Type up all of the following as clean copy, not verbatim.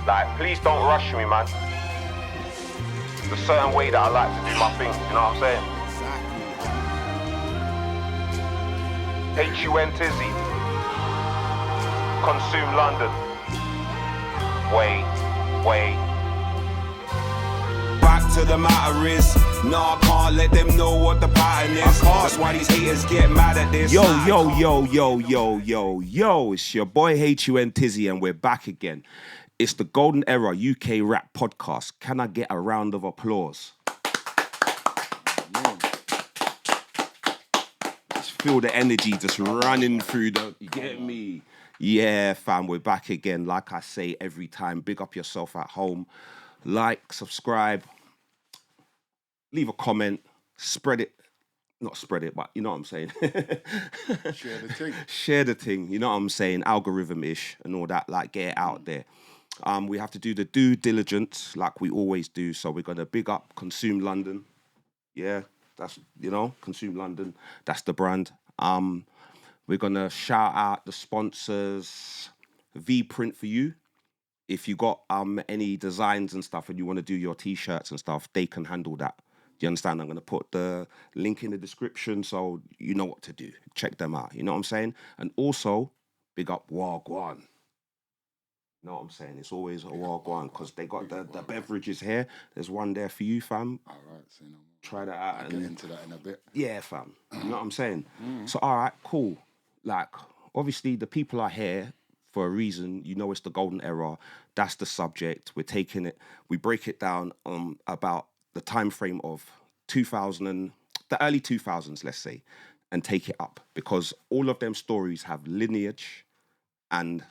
Like, please don't rush me, man. There's a certain way that I like to do my thing, you know what I'm saying? HUN Tizzy. Consume London. Wait. Back to the matter is, nah, I can't let them know what the pattern is. That's why these haters get mad at this. Yo, it's your boy HUN Tizzy and we're back again. It's the Golden Era UK Rap Podcast. Can I get a round of applause? Just feel the energy just running through the, you get me? Yeah, fam, we're back again. Like I say every time, big up yourself at home. Like, subscribe, leave a comment, spread it. Not spread it, but you know what I'm saying. Share the thing, you know what I'm saying, algorithm-ish and all that, like get it out there. We have to do the due diligence like we always do, so we're going to big up Consume London. Yeah, that's, you know, Consume London, that's the brand. We're going to shout out the sponsors, V-Print for you. If you got any designs and stuff and you want to do your T-shirts and stuff, they can handle that. Do you understand? I'm going to put the link in the description so you know what to do. Check them out. You know what I'm saying? And also, big up Wagwan. You know what I'm saying? It's always a Wagwan because they got the beverages here. There's one there for you, fam. All right, so try that out. I'll get into that in a bit. Yeah, fam. You know what I'm saying? So, all right, cool. Like, obviously, the people are here for a reason. You know, it's the golden era. That's the subject. We're taking it. We break it down about the time frame of 2000, the early 2000s, let's say, and take it up because all of them stories have lineage and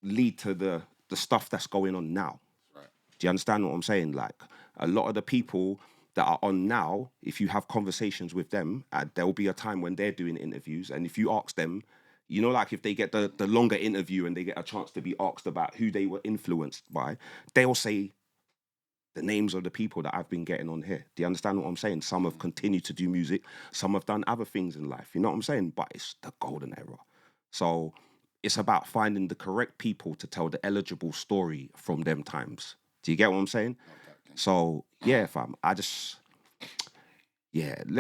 lead to the stuff that's going on now. Right. Do you understand what I'm saying? Like a lot of the people that are on now, if you have conversations with them, there will be a time when they're doing interviews, and if you ask them, you know, like if they get the longer interview and they get a chance to be asked about who they were influenced by, they'll say the names of the people that I've been getting on here. Do you understand what I'm saying? Some have continued to do music, some have done other things in life, you know what I'm saying? But it's the golden era. So it's about finding the correct people to tell the eligible story from them times. Do you get what I'm saying? Okay. So, yeah, fam, let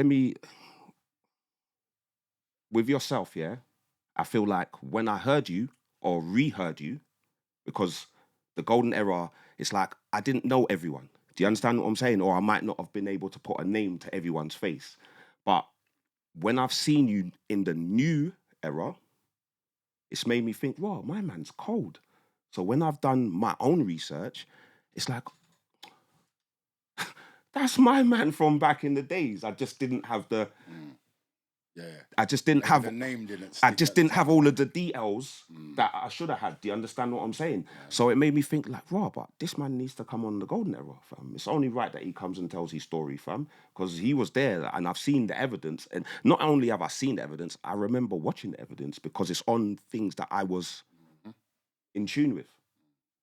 me, with yourself, yeah, I feel like when I heard you or reheard you, because the golden era, it's like I didn't know everyone. Do you understand what I'm saying? Or I might not have been able to put a name to everyone's face. But when I've seen you in the new era, it's made me think, wow, my man's cold. So when I've done my own research, it's like, that's my man from back in the days. I just didn't have the... Yeah. I just didn't have... The name didn't I just didn't have all of the details that I should have had. Do you understand what I'm saying? Yeah. So it made me think like, raw, but this man needs to come on the golden era, fam. It's only right that he comes and tells his story, fam, because he was there and I've seen the evidence. And not only have I seen the evidence, I remember watching the evidence because it's on things that I was in tune with.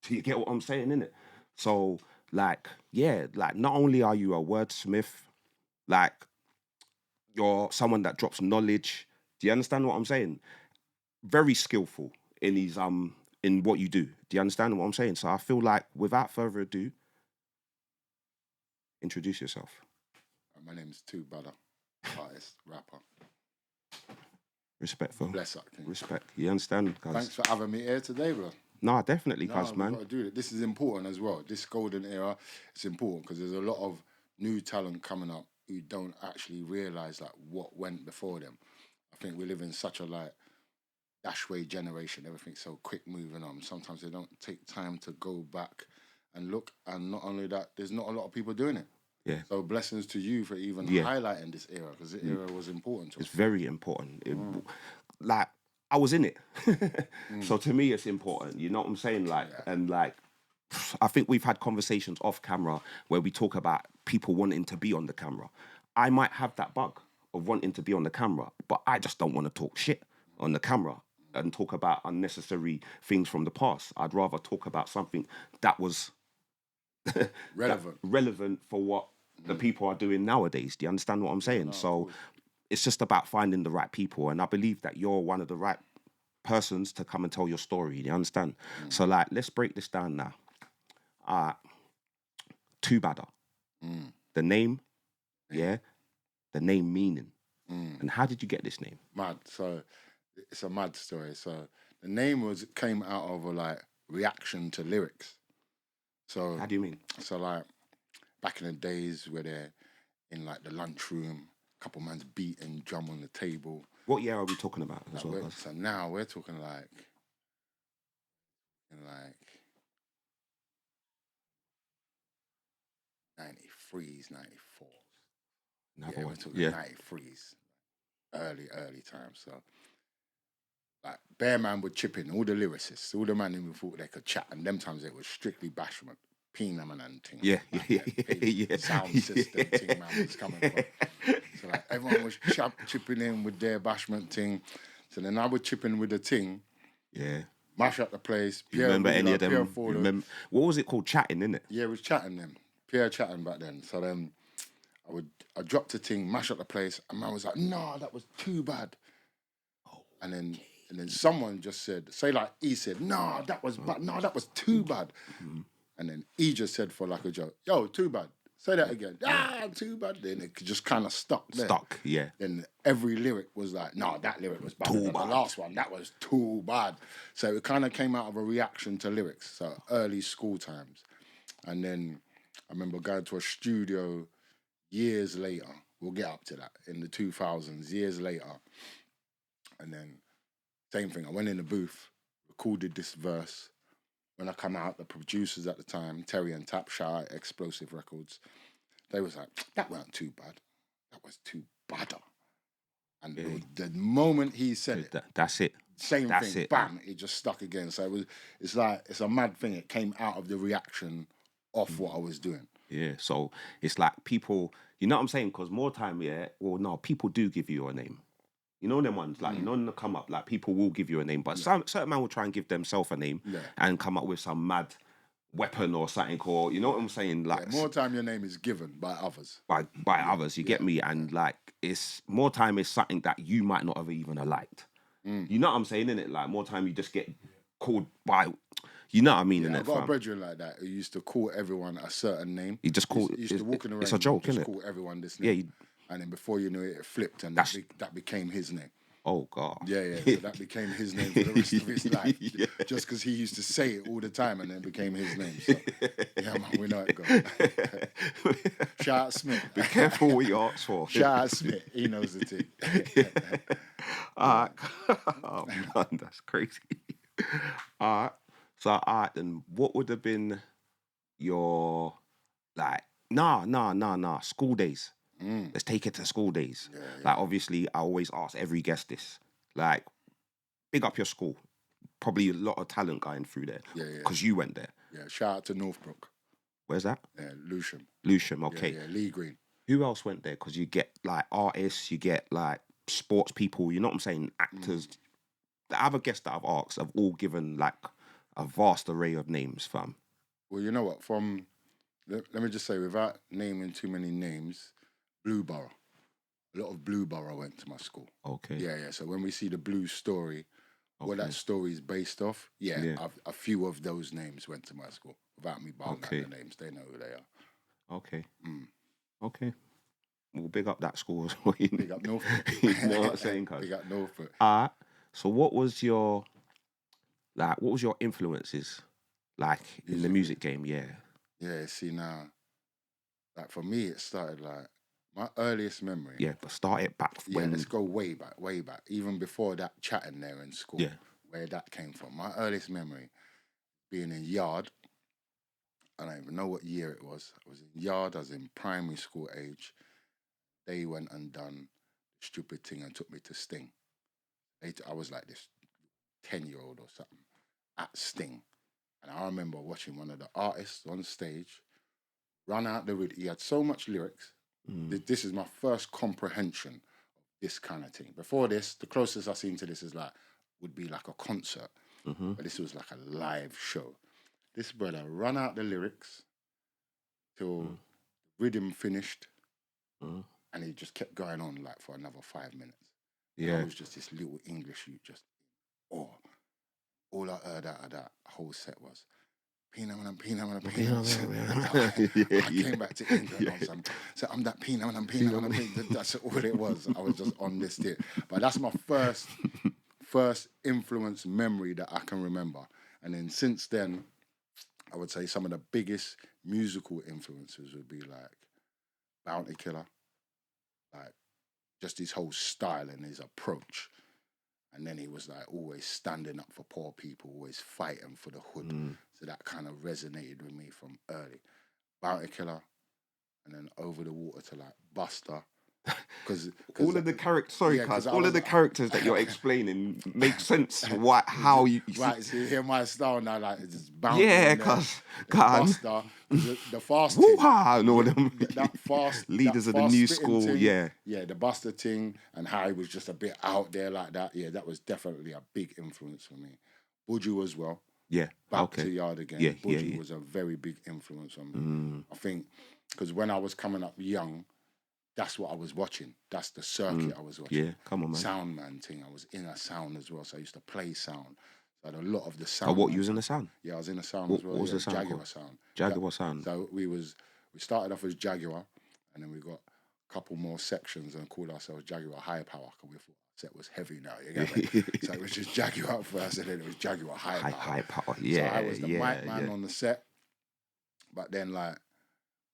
Do you get what I'm saying, innit? So, like, yeah, like not only are you a wordsmith, like you're someone that drops knowledge. Do you understand what I'm saying? Very skillful in his in what you do. Do you understand what I'm saying? So I feel like without further ado, introduce yourself. My name's Badda, artist, rapper. Respectful. Bless up, King. Respect. You understand? Thanks for having me here today, bro. No, definitely, man. We've got to do it. This is important as well. This golden era, it's important because there's a lot of new talent coming up who don't actually realise like what went before them. I think we live in such a like dashway generation. Everything's so quick moving on. Sometimes they don't take time to go back and look. And not only that, there's not a lot of people doing it. Yeah. So blessings to you for even highlighting this era because the era was important to us. It's very important. Like I was in it, so to me it's important. You know what I'm saying? Like and like. I think we've had conversations off camera where we talk about people wanting to be on the camera. I might have that bug of wanting to be on the camera, but I just don't want to talk shit on the camera and talk about unnecessary things from the past. I'd rather talk about something that was relevant for what the people are doing nowadays. Do you understand what I'm saying? So it's just about finding the right people, and I believe that you're one of the right persons to come and tell your story. You understand? So like, let's break this down now. Too Badda. The name, yeah, the name meaning. And how did you get this name? Mad. So it's a mad story. So the name came out of a like reaction to lyrics. So How do you mean? So like back in the days where they're in like the lunchroom, a couple man's beating drum on the table. What year are we talking about as well? So now we're talking like 93s, 94s. Another one. We're talking 93s, early times. So like Bear Man would chip in, all the lyricists, all the man who thought they could chat, and them times it was strictly bashment. Pina man and thing. Yeah. Sound system thing man was coming from. So like everyone was chipping in with their bashment thing. So then I would chip in with the thing. Yeah. Mash up the place. Pierre, remember any of them? What was it called? Chatting, innit? Yeah, it was chatting then. Pierre chatting back then. So then I dropped the thing, mash up the place, and man was like, "No, that was too bad." And then someone just said, he said, "No, that was bad. No, that was too bad." And then he just said for like a joke, "Yo, too bad. Say that again." Too bad. Then it just kind of stuck there. Yeah. Then every lyric was like, "No, that lyric was bad. The last one, that was too bad." So it kind of came out of a reaction to lyrics. So early school times. And then I remember going to a studio years later. We'll get up to that in the 2000s, years later. And then same thing. I went in the booth, recorded this verse. When I come out, the producers at the time, Terry and Tap, shout out Explosive Records, they was like, "That weren't too bad. That was too badder." And the moment he said it, that's it. Same thing, bam, it just stuck again. So it's a mad thing. It came out of the reaction of what I was doing. Yeah, so it's like people, you know what I'm saying? Because more time, people do give you a name. You know them ones, like, you know, in the come up, like, people will give you a name, but certain man will try and give themselves a name and come up with some mad weapon or something, or, you know what I'm saying? Like, more time your name is given by others. By others, you get me? And, like, it's more time is something that you might not have even liked. You know what I'm saying, innit? Like, more time you just get called by, you know what I mean, innit? I've got a brethren like that who used to call everyone a certain name. He just called, used to walk in the it's a joke, innit? Just call everyone this name. Yeah, and then before you knew it, it flipped, and that became his name. Oh, God. Yeah. So that became his name for the rest of his life. Just because he used to say it all the time, and then it became his name. So, yeah, man, we know it goes. Shout out Smith. Be careful what you ask for. Shout out Smith. He knows the thing. Oh, man, that's crazy. All right. So, then what would have been your, like, school days? Let's take it to school days. Like, obviously, I always ask every guest this. Like, big up your school. Probably a lot of talent going through there. Because you went there. Yeah, shout out to Northbrook. Where's that? Yeah, Lewisham, okay. Yeah, Lee Green. Who else went there? Because you get, like, artists, you get, like, sports people, you know what I'm saying? Actors. The other guests that I've asked have all given, like, a vast array of names, fam. Well, you know what? Let me just say, without naming too many names, Blueborough. A lot of Blueborough went to my school. Okay. Yeah. So when we see the Blue story, what that story is based off, a few of those names went to my school. Without me barring out the names, they know who they are. Okay. Okay. We'll big up that school as well. Big up Norfolk. You know what I'm saying, cuz? Big up Norfolk. So what was your influences, like, in the music game? Yeah. Yeah, see now, like, for me, it started, like, my earliest memory. Yeah, but start it back when... let's go way back. Even before that chatting there in school, where that came from. My earliest memory, being in yard, I don't even know what year it was. I was in yard, I was in primary school age. They went and done the stupid thing and took me to Sting. I was like this 10-year-old or something at Sting. And I remember watching one of the artists on stage run out the rhythm. He had so much lyrics. This is my first comprehension of this kind of thing. Before this, the closest I've seen to this would be like a concert. But this was like a live show. This brother ran out the lyrics till the rhythm finished. And he just kept going on like for another 5 minutes. Yeah. It was just this little English youth just, all I heard out of that whole set was, Peanut man, peanut man, peanut man. I came back to England on some. So I'm that peanut man, peanut man, peanut. That's all it was. I was just on this tip. But that's my first influence memory that I can remember. And then since then, I would say some of the biggest musical influences would be like Bounty Killer, like just his whole style and his approach. And then he was like always standing up for poor people, always fighting for the hood. So that kind of resonated with me from early. Bounty Killer, and then Over the Water to like Buster. Cause all of the characters, sorry, yeah, cuz, all of the characters that you're explaining make sense. How you right? So you hear my style now, like it's just Bounty. yeah, cuz, Buster, the fast woo-ha, and all them that fast leaders that of the fast new spitting school, ting, yeah, the Buster ting, and how he was just a bit out there like that. Yeah, that was definitely a big influence for me. Buju as well. yeah, Back to Yard again. Yeah, Buju was a very big influence on me. I think because when I was coming up young, that's what I was watching. That's the circuit I was watching. Yeah, come on, man. Sound man thing. I was in a sound as well, so I used to play sound. So I had a lot of the sound. Oh, what, you was in the sound? Yeah, I was in a sound as well. What was the sound Jaguar called? sound. Jaguar sound. So we started off as Jaguar, and then we got a couple more sections and called ourselves Jaguar High Power because we thought our set was heavy now. You get me? So it was just Jaguar first, and then it was Jaguar High Power. High Power, yeah. So I was the mic man on the set, but then like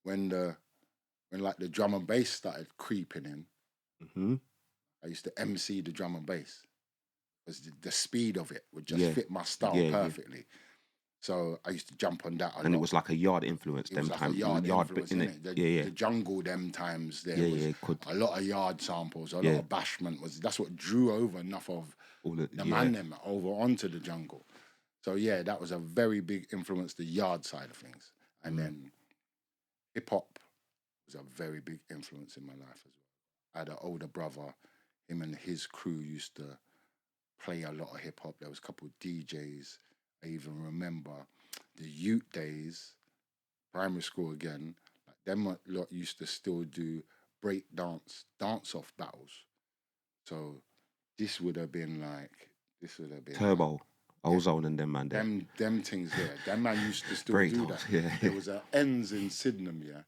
when the drum and bass started creeping in, I used to MC the drum and bass. Because the speed of it would just fit my style perfectly. So I used to jump on that a lot. It was like a Yard influence them times. Yard influence, innit? The jungle them times, there was a lot of Yard samples, a lot of bashment. That's what drew over enough of the man them over onto the jungle. So yeah, that was a very big influence, the Yard side of things. And then hip-hop was a very big influence in my life as well. I had an older brother, him and his crew used to play a lot of hip-hop. There was a couple of DJs. I even remember the youth days, primary school again, like them lot used to still do break dance-off battles. So this would have been Turbo, Ozone and them man there. Them things there. Them man used to still do that. Yeah. There was a ends in Sydenham, yeah.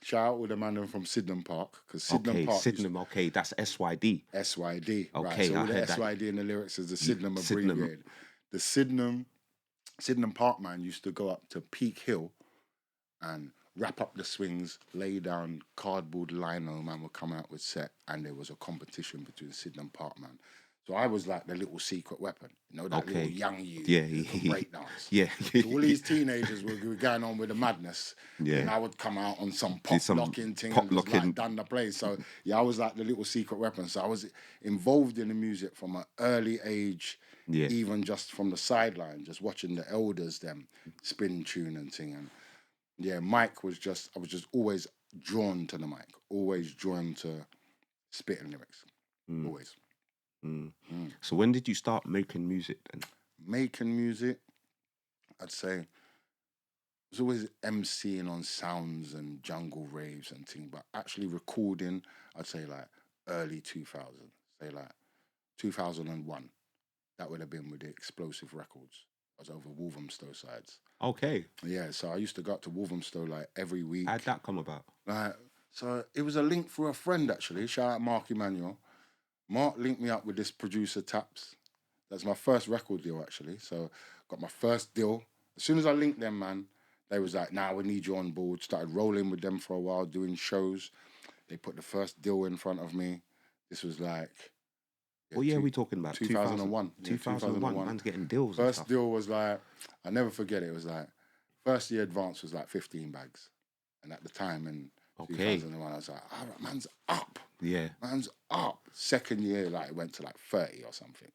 Shout out to the man from Sydenham Park, because Sydenham Park. Sydenham, that's SYD. SYD, okay, right. So all the SYD that. In the lyrics is the Sydenham abbreviated. The Sydenham Park man used to go up to Peak Hill and wrap up the swings, lay down cardboard lino, man would come out with set, and there was a competition between Sydenham Park man. So I was like the little secret weapon, that little young you, breakdance. Yeah. So all these teenagers were going on with the madness, and I would come out on some locking thing and just like done the place. So yeah, I was like the little secret weapon. So I was involved in the music from an early age, even just from the sideline, just watching the elders them spin tune and thing. And yeah, I was just always drawn to the mic, always drawn to spitting lyrics, always. So when did you start making music then? Making music, I'd say, I was always MCing on sounds and jungle raves and things, but actually recording, I'd say like early 2000s, say like 2001. That would have been with the Explosive Records. I was over Wolverhampton sides. Okay. Yeah, so I used to go up to Wolverhampton like every week. How'd that come about? So it was a link through a friend actually. Shout out Mark Emanuel. Mark linked me up with this producer Taps. That's my first record deal actually. So got my first deal. As soon as I linked them, man, they was like, "Nah, we need you on board." Started rolling with them for a while, doing shows. They put the first deal in front of me. This was like... we talking about? 2001. 2001. Man's getting deals. First deal was like, I never forget it. It was like, first year advance was like 15 bags. And at the time in 2001, I was like, all right, man's up. Yeah. Man's up. Second year, like, it went to like 30 or something.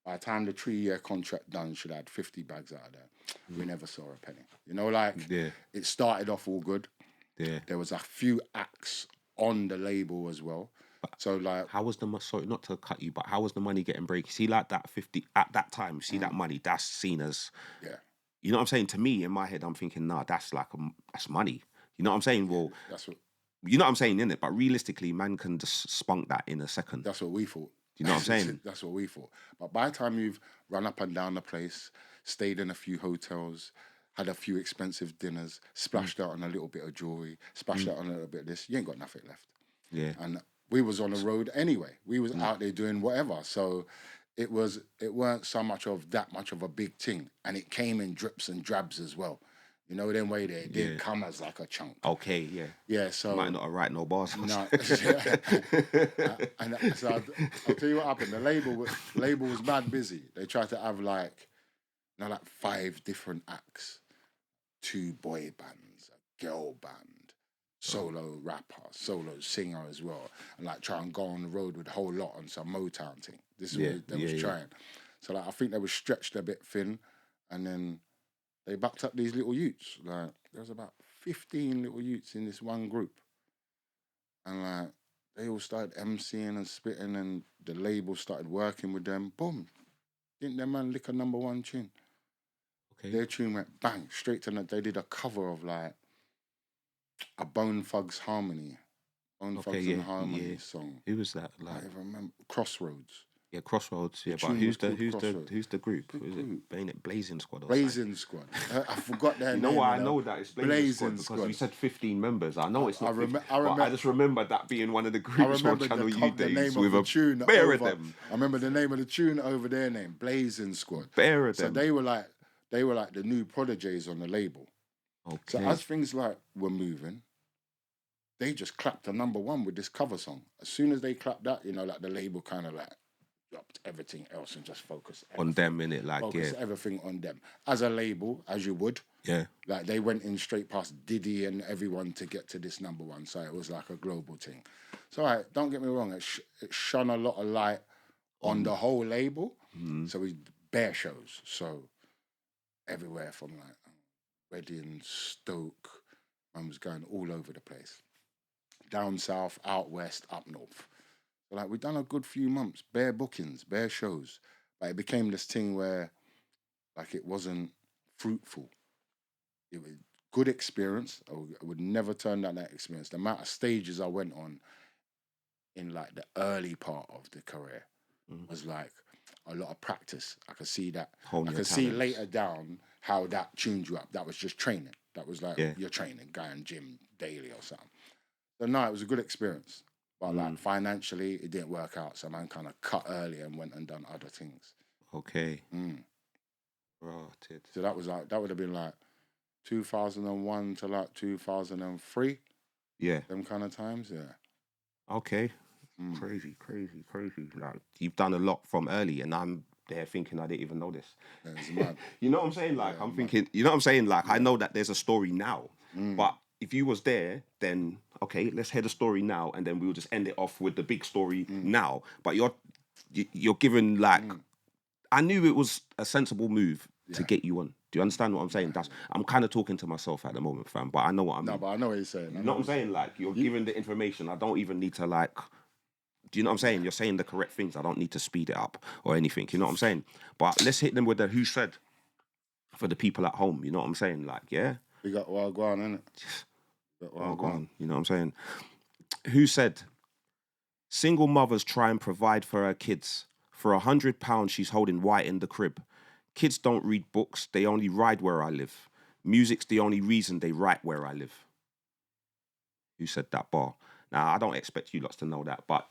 By the time the 3-year contract done, should have had 50 bags out of there. We never saw a penny. It started off all good. Yeah. There was a few acts on the label as well. So like, how was sorry, not to cut you, but how was the money getting break? See, like that 50 at that time. See that money, that's seen as You know what I'm saying? To me, in my head, I'm thinking, nah, that's like that's money. You know what I'm saying? Well, that's what you know what I'm saying, innit? But realistically, man can just spunk that in a second. That's what we thought. You know what I'm saying? That's what we thought. But by the time you've run up and down the place, stayed in a few hotels, had a few expensive dinners, splashed out on a little bit of jewelry, splashed out on a little bit of this. You ain't got nothing left. Yeah. And we was on the road anyway. We was out there doing whatever. So it weren't so much of that much of a big thing. And it came in drips and drabs as well. You know, then way there, it didn't come as like a chunk. Okay, yeah. Yeah, so Might not write no bars. no, and so I'll tell you what happened. The label was mad busy. They tried to have like 5 different acts, 2 boy bands, a girl band, solo rapper, solo singer as well, and like try and go on the road with the whole lot on some Motown thing. This is what they was trying. So like I think they were stretched a bit thin, and then they backed up these little youths. Like there was about 15 little youths in this one group. And like they all started MCing and spitting, and the label started working with them. Boom. Didn't their man lick a #1 tune? Okay. Their tune went bang, straight to they did a cover of like a Bone Thugs Harmony. Bone Thugs and Harmony song. Who was that? I Like don't even remember. Crossroads. Yeah, Crossroads. Yeah, The but tune who's was the called who's the group? Good Is group. it Ain't it Blazing Squad or Blazing Squad. I forgot their You name. know why I know that it's Blazing Squad? Squad. Because we said 15 members. I know it's not 15, I but I just remember that being one of the I groups on remember Channel U the days name with of the a tune bear of over. them. I remember the name of the tune over their name, Blazing Squad. Bear of So them. they were like the new prodigies on the label. Okay. So as things like were moving, they just clapped a #1 with this cover song. As soon as they clapped that, like the label kind of like dropped everything else and just focused on them, innit? Like, focus everything on them. As a label, as you would. Yeah. Like they went in straight past Diddy and everyone to get to this #1. So it was like a global thing. So don't get me wrong, it shone a lot of light on the whole label. So we bare shows. So everywhere from like Reading, Stoke, I was going all over the place. Down south, out west, up north. So like we've done a good few months, bare bookings, bare shows. But it became this thing where like it wasn't fruitful. It was good experience. I would never turn down that experience. The amount of stages I went on in like the early part of the career was like a lot of practice. I could see that. I could see later down how that tuned you up. That was just training. That was like you're training, going gym daily or something. So no, it was a good experience. But like financially, it didn't work out. So man kind of cut early and went and done other things. Okay. So that was like, that would have been like 2001 to like 2003. Yeah. Them kind of times, yeah. Okay. Crazy. Like you've done a lot from early, and I'm there thinking I didn't even know this. Yeah, it's mad. You know what I'm saying? Like I'm thinking, you know what I'm saying? Like I know that there's a story now, but if you was there, then okay, let's hear the story now, and then we'll just end it off with the big story now. But you're given like, I knew it was a sensible move to get you on. Do you understand what I'm saying? I'm kind of talking to myself at the moment, fam, but I know what I mean. No, but I know what you're saying. You know what I'm saying? Like you're given the information. I don't even need to like. Do you know what I'm saying? You're saying the correct things. I don't need to speed it up or anything. You know what I'm saying? But let's hit them with the who said for the people at home. You know what I'm saying? Like, yeah. We got Wagwan, innit? Wagwan. You know what I'm saying? Who said, single mothers try and provide for her kids. For £100, she's holding white in the crib. Kids don't read books. They only ride where I live. Music's the only reason they write where I live. Who said that bar? Now, I don't expect you lots to know that, but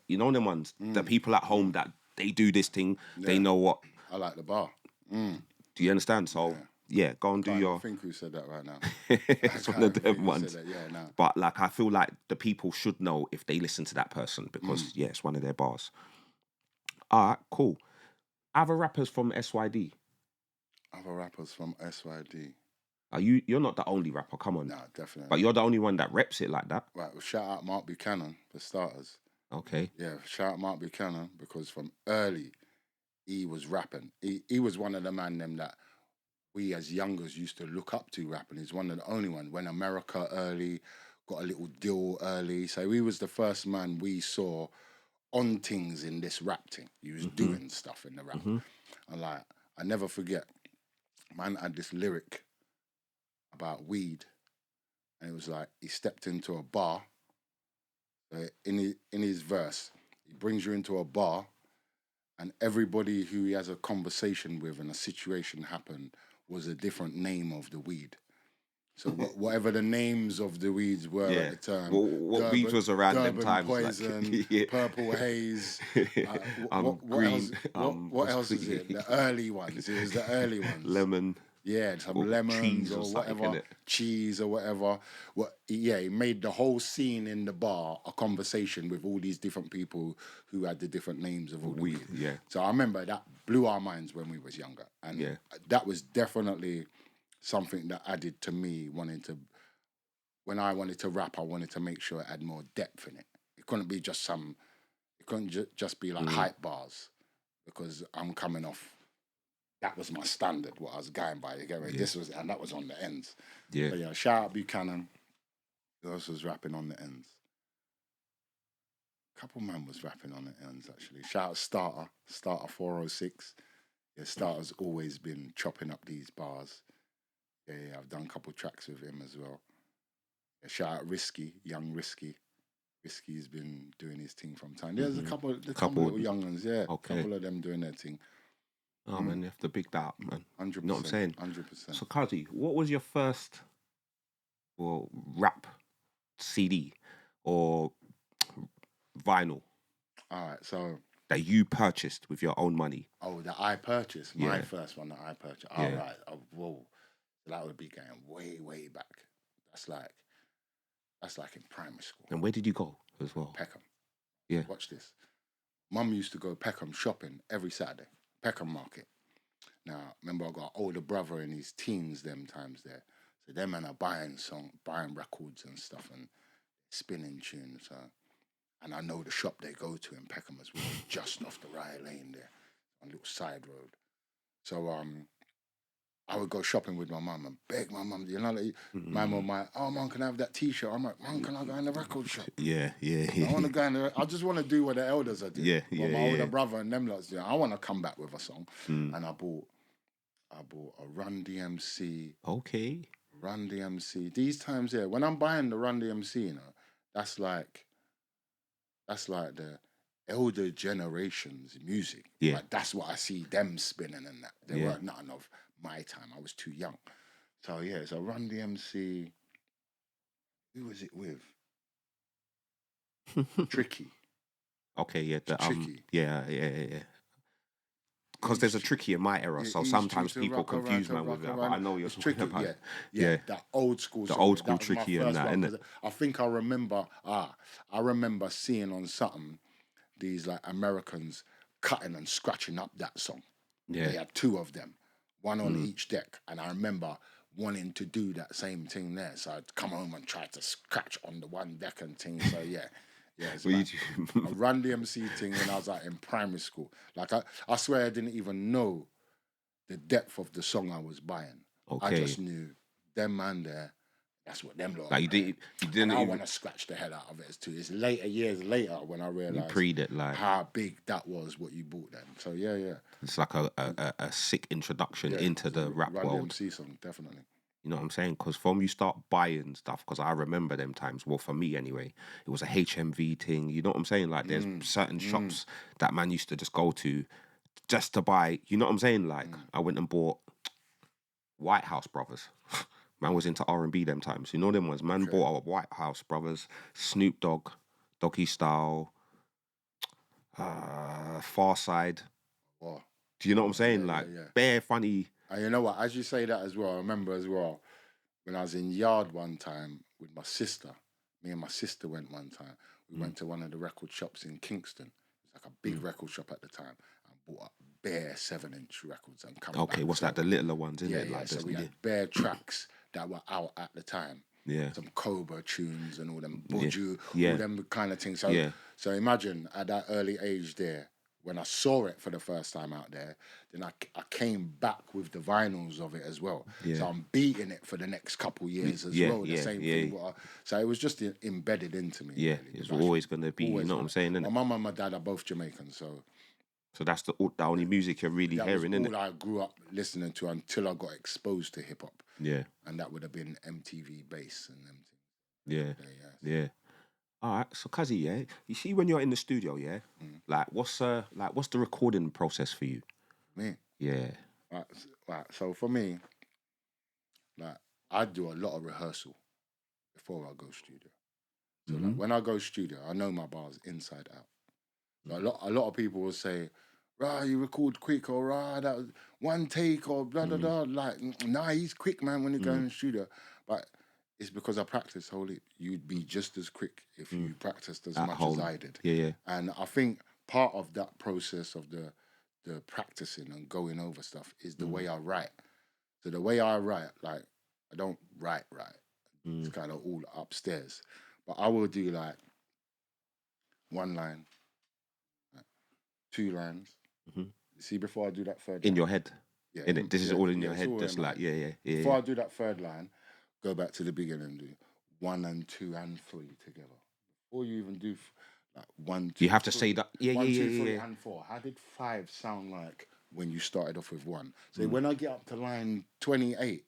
you know them ones, the people at home that they do this thing, they know what. I like the bar. Do you understand? So, yeah, go and do your... I think who said that right now. It's one of them ones. Yeah, nah. But, like, I feel like the people should know if they listen to that person because, yeah, it's one of their bars. All right, cool. Other rappers from SYD? Other rappers from SYD? You're not the only rapper, come on. No, definitely. But you're the only one that reps it like that. Right, well, shout out Mark Buchanan, for starters. Okay. Yeah, shout out Mark Buchanan, because from early, he was rapping. He was one of the man them that we as youngers used to look up to rapping. He's one of the only one. When America early, got a little deal early. So he was the first man we saw on things in this rap thing. He was doing stuff in the rap. And like, I never forget, man had this lyric about weed. And it was like, he stepped into a bar. In his verse, he brings you into a bar, and everybody who he has a conversation with and a situation happened was a different name of the weed. So whatever the names of the weeds were Yeah. at the time, What weeds was around them Durban times? Poison, Like, yeah. Purple Haze. What Green. else? What else is it? The early ones. It was the early ones. Lemon. Yeah, some Or lemons cheese or or something, whatever, innit? cheese or whatever. He made the whole scene in the bar a conversation with all these different people who had the different names of all the weed. Yeah. So I remember that blew our minds when we was younger, and that was definitely something that added to me wanting to. When I wanted to rap, I wanted to make sure it had more depth in it. It couldn't be just some. It couldn't just be like hype bars, because I'm coming off. That was my standard, what I was going by. You get me? This was, and that was on the ends. Yeah. So yeah, shout out Buchanan. Who else was rapping on the ends? A couple man was rapping on the ends actually. Shout out Starter 406. Yeah, Starter's always been chopping up these bars. Yeah, I've done a couple tracks with him as well. Yeah, shout out Risky, young Risky. Risky's been doing his thing from time. There's a couple little young ones, yeah. Okay. A couple of them doing their thing. Oh man, you have to big that up, man. 100%. You know what I'm saying? 100%. So Kazi, what was your first rap CD or vinyl All right, so that you purchased with your own money? oh, that I purchased. My Yeah. first one that I purchased. Yeah. All right. Oh, whoa. So that would be going way, way back. That's like in primary school. And where did you go as well? Peckham. Yeah. Watch this. Mum used to go Peckham shopping every Saturday. Peckham Market. Now, remember, I got an older brother in his teens them times there. So them and are buying records and stuff and spinning tunes. And I know the shop they go to in Peckham as well, just off the right lane there, on a little side road. So I would go shopping with my mum and beg my mum, like, my mum might, oh, mum, can I have that T-shirt? I'm like, mum, can I go in the record shop? Yeah. I want to go in the, I just want to do what the elders are doing. Yeah, my older brother and them lots, I want to come back with a song. And I bought a Run DMC. Okay. Run DMC. These times here, when I'm buying the Run DMC, that's like the elder generation's music. Yeah. Like, that's what I see them spinning and that. They Yeah. weren't nothing of my time. I was too young. So yeah, so Run DMC. Who was it with? Tricky. Okay, yeah. Tricky. Yeah. Because there's a Tricky in my era, so sometimes people confuse man with that. But I know you're talking Tricky, about. Yeah, that old school. The song. old school That was my Tricky first and that, one, innit? 'cause I think I remember. I remember seeing on something these like Americans cutting and scratching up that song. Yeah. They had two of them, one on each deck, and I remember wanting to do that same thing there. So I'd come home and try to scratch on the one deck and thing. So yeah. It's Well, like a Run DMC thing when I was like in primary school. Like I swear I didn't even know the depth of the song I was buying. Okay. I just knew them man there. That's what them lot. Like you didn't and I even want to scratch the hell out of it too. It's years later when I realized pre it, like how big that was what you bought then. So yeah. it's like a sick introduction into the rap Run world. DMC song, definitely. You know what I'm saying? Because from you start buying stuff, because I remember them times, well, for me anyway, it was a HMV thing. You know what I'm saying? Like, there's certain shops that man used to just go to just to buy, you know what I'm saying? Like, I went and bought White House Brothers. Man was into R&B them times. You know them ones? Man bought a White House Brothers, Snoop Dogg, Doggy Style, Far Side. Wow. Do you know what I'm saying? Yeah, like, yeah. bare funny. And you know what? As you say that as well, I remember as well when I was in Yard one time with my sister. Me and my sister went one time. We went to one of the record shops in Kingston. It was like a big record shop at the time. And bought up bare 7-inch records and come Okay, back. what's that? The littler ones, isn't Yeah, it? yeah. Like So this, we had bare tracks that were out at the time. Yeah. Some Cobra tunes and all them Buju, Yeah. all them kind of things. So, Yeah. so imagine at that early age there, when I saw it for the first time out there, then I came back with the vinyls of it as well. Yeah. So I'm beating it for the next couple years as well. The same thing. So it was just embedded into me. Yeah, really. it's always going to be, you know what I'm saying, My innit? mum and my dad are both Jamaican, so So that's the only music you're really that hearing, was innit? all I grew up listening to until I got exposed to hip hop. Yeah, And that would have been MTV bass and them things. yeah. All right, so Kazi, yeah, you see when you're in the studio, yeah, like what's the recording process for you? Me. Yeah, Right, so for me, like I do a lot of rehearsal before I go studio. So like when I go studio, I know my bars inside out. So a lot of people will say, "Rah, you record quick," or "Rah, that was one take," or blah blah blah. Like, nah, he's quick, man, when you go in the studio. But it's because I practice wholly. You'd be just as quick if you practiced as At much home. as I did. Yeah. And I think part of that process of the practicing and going over stuff is the way I write. So the way I write, like I don't write. It's kind of all upstairs. But I will do like one line, like, 2 lines. See, before I do that third In line, your head. yeah, In it. This is all in your it's head. all in Just my like, head. yeah. Before I do that third line, go back to the beginning and do 1 and 2 and 3 together. Before you even do like 1, 2, You have to 3, say that. Yeah, 1, 2, 3, yeah. and 4. How did 5 sound like when you started off with 1? So when I get up to line 28,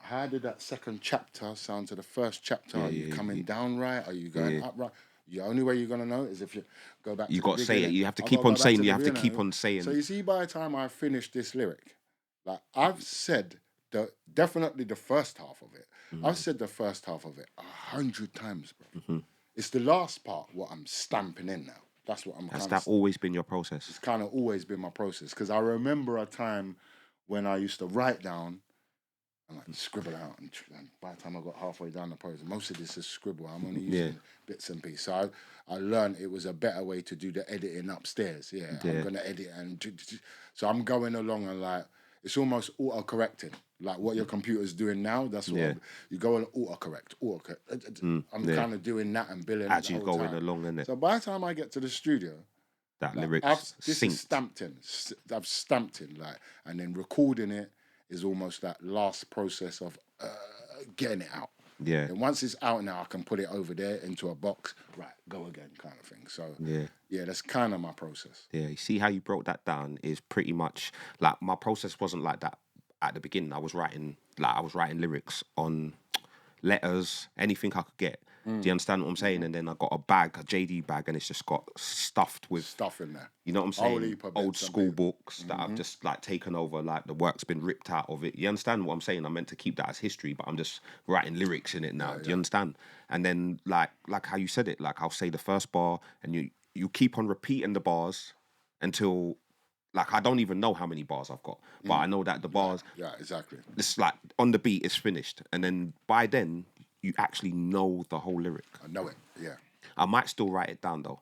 how did that second chapter sound to the first chapter? Are you coming down right? Are you going up right? The only way you're gonna know is if you go back. You to got the to say it. beginning. You have to I've keep gotta on go back saying. the You have to beginning. keep on saying. So you see, by the time I finish this lyric, like I've said definitely the first half of it. I've said the first half of it 100 times, bro. It's the last part what I'm stamping in now. That's what I'm. Has that always been your process? It's kind of always been my process because I remember a time when I used to write down and like scribble out, and by the time I got halfway down the process, most of this is scribble. I'm only using bits and pieces. So I learned it was a better way to do the editing upstairs. I'm gonna edit, and so I'm going along and like it's almost auto-correcting. Like what your computer's doing now, that's what you go and auto-correct. I'm kind of doing that and billing Actually the whole going time. along, innit? So by the time I get to the studio, That like, lyrics this synced. is stamped in. I've stamped in, like, and then recording it is almost that last process of getting it out. Yeah. And once it's out now, I can put it over there into a box. Right, go again, kind of thing. So yeah, that's kind of my process. Yeah, you see how you broke that down is pretty much like my process wasn't like that at the beginning. I was writing lyrics on letters, anything I could get. Do you understand what I'm saying? And then I got a JD bag, and it's just got stuffed with Stuff in there. You know what I'm Whole saying? heap of Old bits and school bits. books that I've just like taken over, like the work's been ripped out of it. You understand what I'm saying? I'm meant to keep that as history, but I'm just writing lyrics in it now. Do you understand? And then like how you said it, like I'll say the first bar, and you keep on repeating the bars until like I don't even know how many bars I've got, but I know that the bars. Yeah, exactly. It's like on the beat, it's finished, and then by then you actually know the whole lyric. I know it. Yeah. I might still write it down though,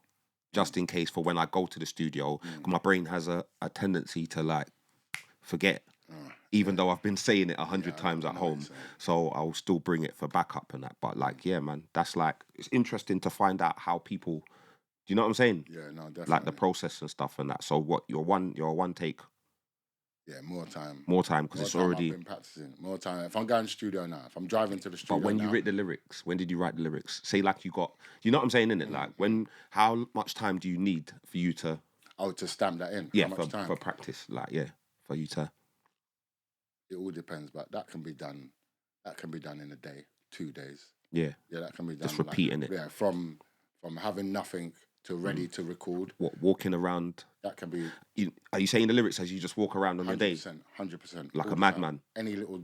just in case for when I go to the studio. 'Cause my brain has a tendency to like forget, even though I've been saying it 100 times at home. So I'll still bring it for backup and that. But like, yeah, man, that's like it's interesting to find out how people. Do you know what I'm saying? Yeah, no, definitely. Like the process and stuff and that. So what your one take. Yeah, more time. More time because it's already. I've been practicing. More time. If I'm going to the studio now, if I'm driving to the studio. But when now, you write the lyrics, when did you write the lyrics? Say like you got. You know what I'm saying, innit? Like how much time do you need for you to? Oh, to stamp that in. Yeah, How much time? for practice. Like for you to. It all depends, but that can be done. That can be done in a day, 2 days. Yeah. Yeah, that can be done. Just repeating it. Yeah, from having nothing to ready to record. What walking around? That can be. Are you saying the lyrics as you just walk around on your day? 100%. Like a madman. Any little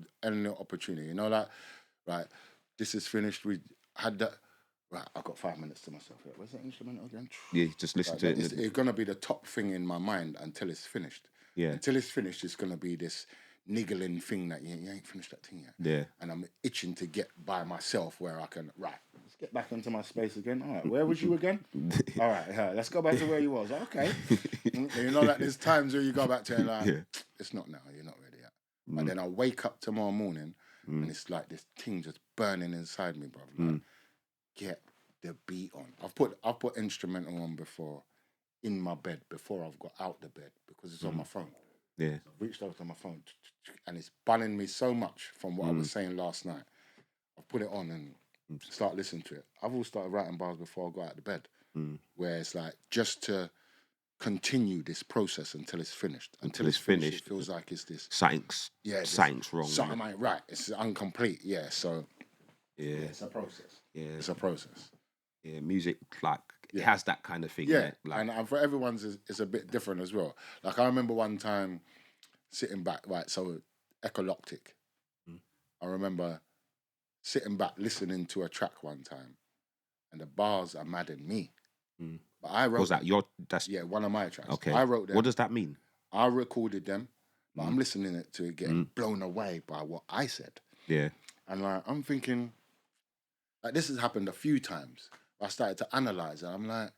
opportunity, you know, like right. This is finished. We had that. Right, I've got 5 minutes to myself. Where's that instrument again? Yeah, just listen to it. It's gonna be the top thing in my mind until it's finished. Yeah. Until it's finished, it's gonna be this niggling thing that you ain't finished that thing yet. Yeah. And I'm itching to get by myself where I can, right, let's get back into my space again. All right, where was you again? All right, let's go back to where you was. Okay. You know, like there's times where you go back to it and like, it's not now, you're not ready yet. But then I wake up tomorrow morning and it's like this thing just burning inside me, bro. Like, get the beat on. I've put instrumental on before in my bed before I've got out the bed because it's on my phone. Yeah. So I've reached over to my phone and it's bunning me so much from what I was saying last night. I've put it on and start listening to it. I've all started writing bars before I go out to bed, where it's like just to continue this process until it's finished. Until it's finished, it feels like it's this something's wrong. Something ain't right. It's incomplete. Yeah. So it's a process. Yeah. It's a process. Yeah, music like it has that kind of thing. Yeah, like, and for everyone's it's a bit different as well. Like I remember one time sitting back, right? So Ecoloctic, I remember sitting back listening to a track one time, and the bars are mad in me. But I wrote. Was that your? That's one of my tracks. okay. I wrote them. What does that mean? I recorded them, but I'm listening to it getting blown away by what I said. Yeah. And like I'm thinking, like this has happened a few times. I started to analyze it. I'm like,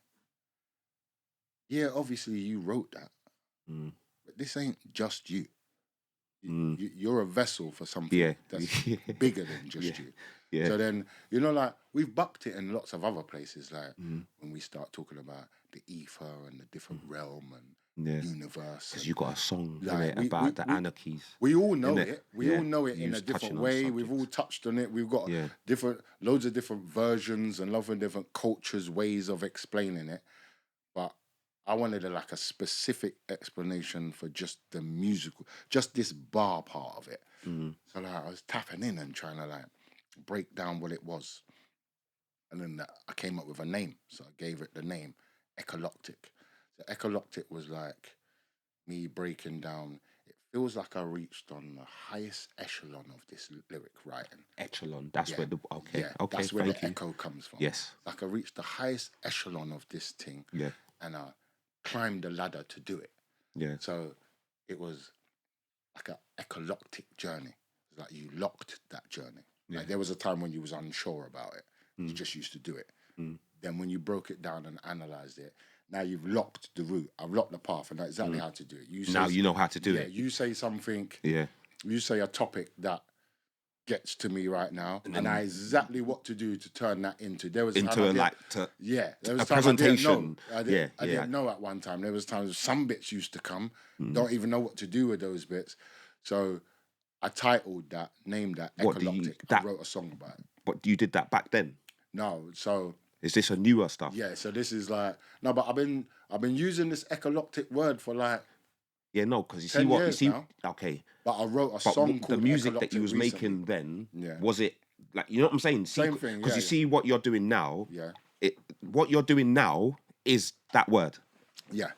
yeah, obviously you wrote that, but this ain't just you. You're a vessel for something that's bigger than just you. Yeah. So then, like we've bucked it in lots of other places, like when we start talking about the ether and the different realm and universe. Because you got a song like, innit, about the anarchies. We all know innit? it. We all know it You in a was different touching on way. We've all subjects. touched on it. We've got loads of different versions and lots of different cultures, ways of explaining it. But I wanted a specific explanation for just the musical, just this bar part of it. So like I was tapping in and trying to like break down what it was. And then I came up with a name. So I gave it the name Ecoloctic. So Ecoloctic was like me breaking down. It feels like I reached on the highest echelon of this lyric writing. Echelon, that's where the okay, that's where thank the you. echo comes from. Yes. Like I reached the highest echelon of this thing. Yeah. And I climbed the ladder to do it. Yeah. So it was like an ecologic journey. It's like you locked that journey. Yeah. Like there was a time when you was unsure about it. You just used to do it. Then when you broke it down and analysed it, now you've locked the route. I've locked the path and know exactly how to do it. You Now you know how to do it. You say something. Yeah. You say a topic that gets to me right now, and I know exactly what to do to turn that into. There was Into a like to there was a time presentation. I didn't know at one time. There was times some bits used to come. Don't even know what to do with those bits. So I titled that, named that Ecoloctic. I wrote a song about it. But you did that back then? No, so is this a newer stuff? Yeah, so this is like no, but I've been using this Ecoloctic word for like because you see what you see. Now. Okay, but I wrote a song called the music Ecoloctic that you was recently. making then. Was it like you know what I'm saying? Same thing. Because you see what you're doing now. Yeah. What you're doing now is that word. Yeah.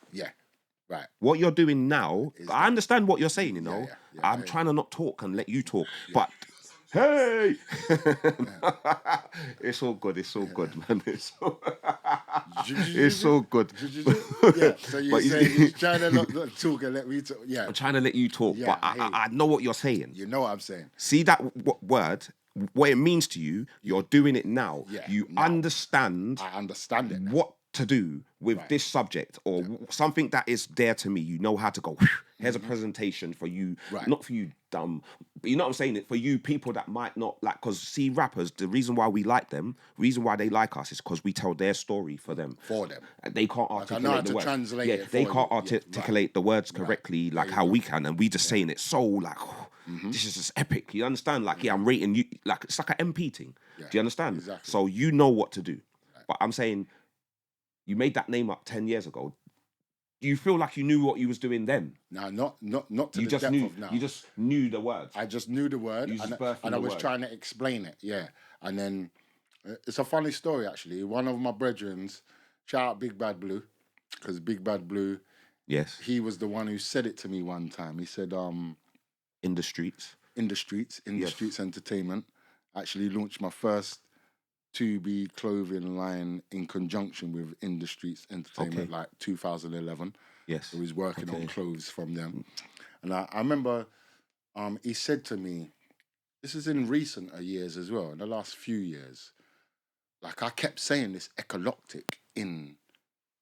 Right. What you're doing now, I understand what you're saying. Yeah, I'm trying to not talk and let you talk, but. Hey, it's all good. It's all good, man. It's all good. Yeah. So you're trying to not talk and let me talk. Yeah. I'm trying to let you talk, but I know what you're saying. You know what I'm saying. See that word, what it means to you. You're doing it now. Yeah, you now. understand. I understand it. Now. What to do with this subject or something that is there to me. You know how to go. Here's a presentation for you, not for you dumb, but you know what I'm saying? For you people that might not like, because see rappers, the reason why we like them, reason why they like us is because we tell their story for them. And they can't articulate the words. Translate it they for can't you. articulate the words correctly like how we can, and we just saying it so like, this is just epic. You understand? Like, I'm rating you, like it's like an MP thing. Do you understand? Exactly. So you know what to do. But I'm saying, you made that name up 10 years ago. Do you feel like you knew what you was doing then? No, not to you the just depth knew, of now. You just knew the words. I just knew the word, and I was trying to explain it, And then, it's a funny story, actually. One of my brethrens, shout out Big Bad Blue, because Big Bad Blue, he was the one who said it to me one time. He said, In the Streets Entertainment, actually launched my first 2B clothing line in conjunction with In the Streets Entertainment, like 2011. Yes. So he's working on clothes from them. And I remember he said to me, this is in recent years as well, in the last few years, like I kept saying this Ecoloctic in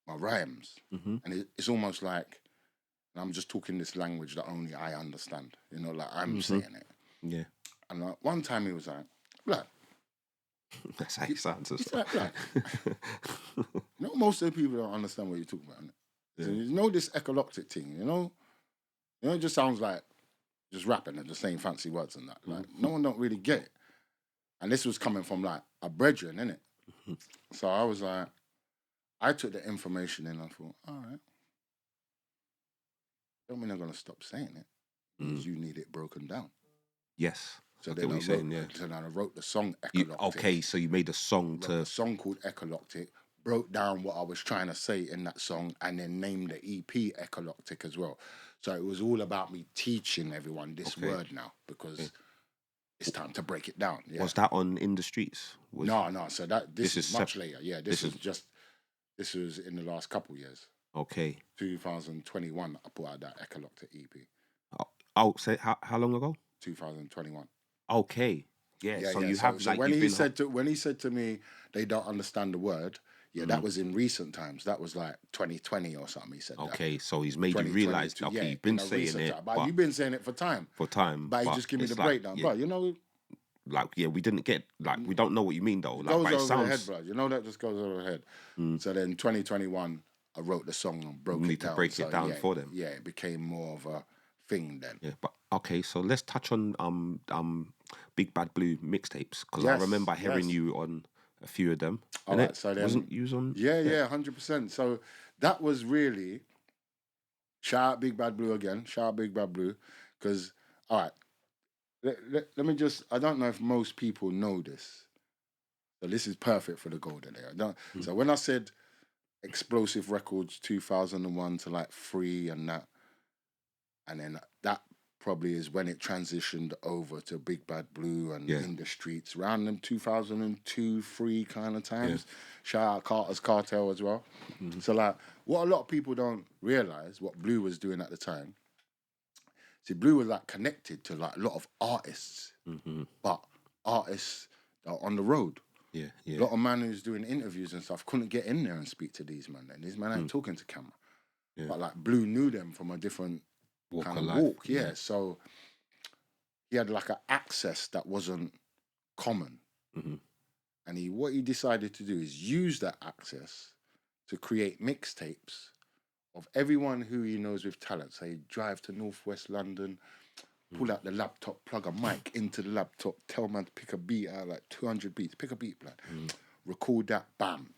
my rhymes. And it's almost like I'm just talking this language that only I understand. Like I'm saying it. Yeah. And one time he was like, "Blood." That's how it sounds. Like, most of the people don't understand what you're talking about. So, this Ecoloctic thing, it just sounds like just rapping and just saying fancy words and that. Like, no one don't really get it. And this was coming from like a brethren, innit? So I was like, I took the information in and I thought, all right. Don't mean I'm going to stop saying it because you need it broken down. Yes. So then I wrote the song Ecoloctic. So you made a song a song called Ecoloctic, broke down what I was trying to say in that song, and then named the EP Ecoloctic as well. So it was all about me teaching everyone this word now, because it's time to break it down. Yeah. Was that on In the Streets? No. So this is much sep- later. Yeah, this was in the last couple years. Okay. 2021, I put out that Ecoloctic EP. Say how long ago? 2021. Okay. Yeah. So you So have like when you've he been said to me they don't understand the word, that was in recent times. That was like 2020 or something. He said that. Okay, so he's made you realise. Okay, you've been saying it, but you've been saying it for time. But he just give me the it's like, breakdown, yeah, bro. You know, like we didn't get we don't know what you mean though. it Like, goes but it over the head, sounds bro. You know that just goes over the head. So then 2021, I wrote the song and broke you it need down. to break it down for them. Yeah, it became more of a thing then. Yeah, but okay, so let's touch on Big Bad Blue mixtapes because I remember hearing you on a few of them. All right, so then wasn't you on? Yeah, 100%. So that was really shout out Big Bad Blue again. Shout out Big Bad Blue because all right. Let me just. I don't know if most people know this. So this is perfect for the golden era. So when I said Explosive Records 2001 to like 3 and that, and then that probably is when it transitioned over to Big Bad Blue and In the Streets around them 2002, 3 kind of times. Shout out Carter's Cartel as well. So like what a lot of people don't realize what Blue was doing at the time. See, Blue was like connected to like a lot of artists, but artists that are on the road. Yeah. A lot of man who's doing interviews and stuff couldn't get in there and speak to these men. And these men ain't talking to camera. Yeah. But like Blue knew them from a different kind of life. walk. Yeah. So he had like an access that wasn't common. And what he decided to do is use that access to create mixtapes of everyone who he knows with talent. So he'd drive to Northwest London, pull out the laptop, plug a mic into the laptop, tell man to pick a beat out, like 200 beats, pick a beat, blood. Record that, bam.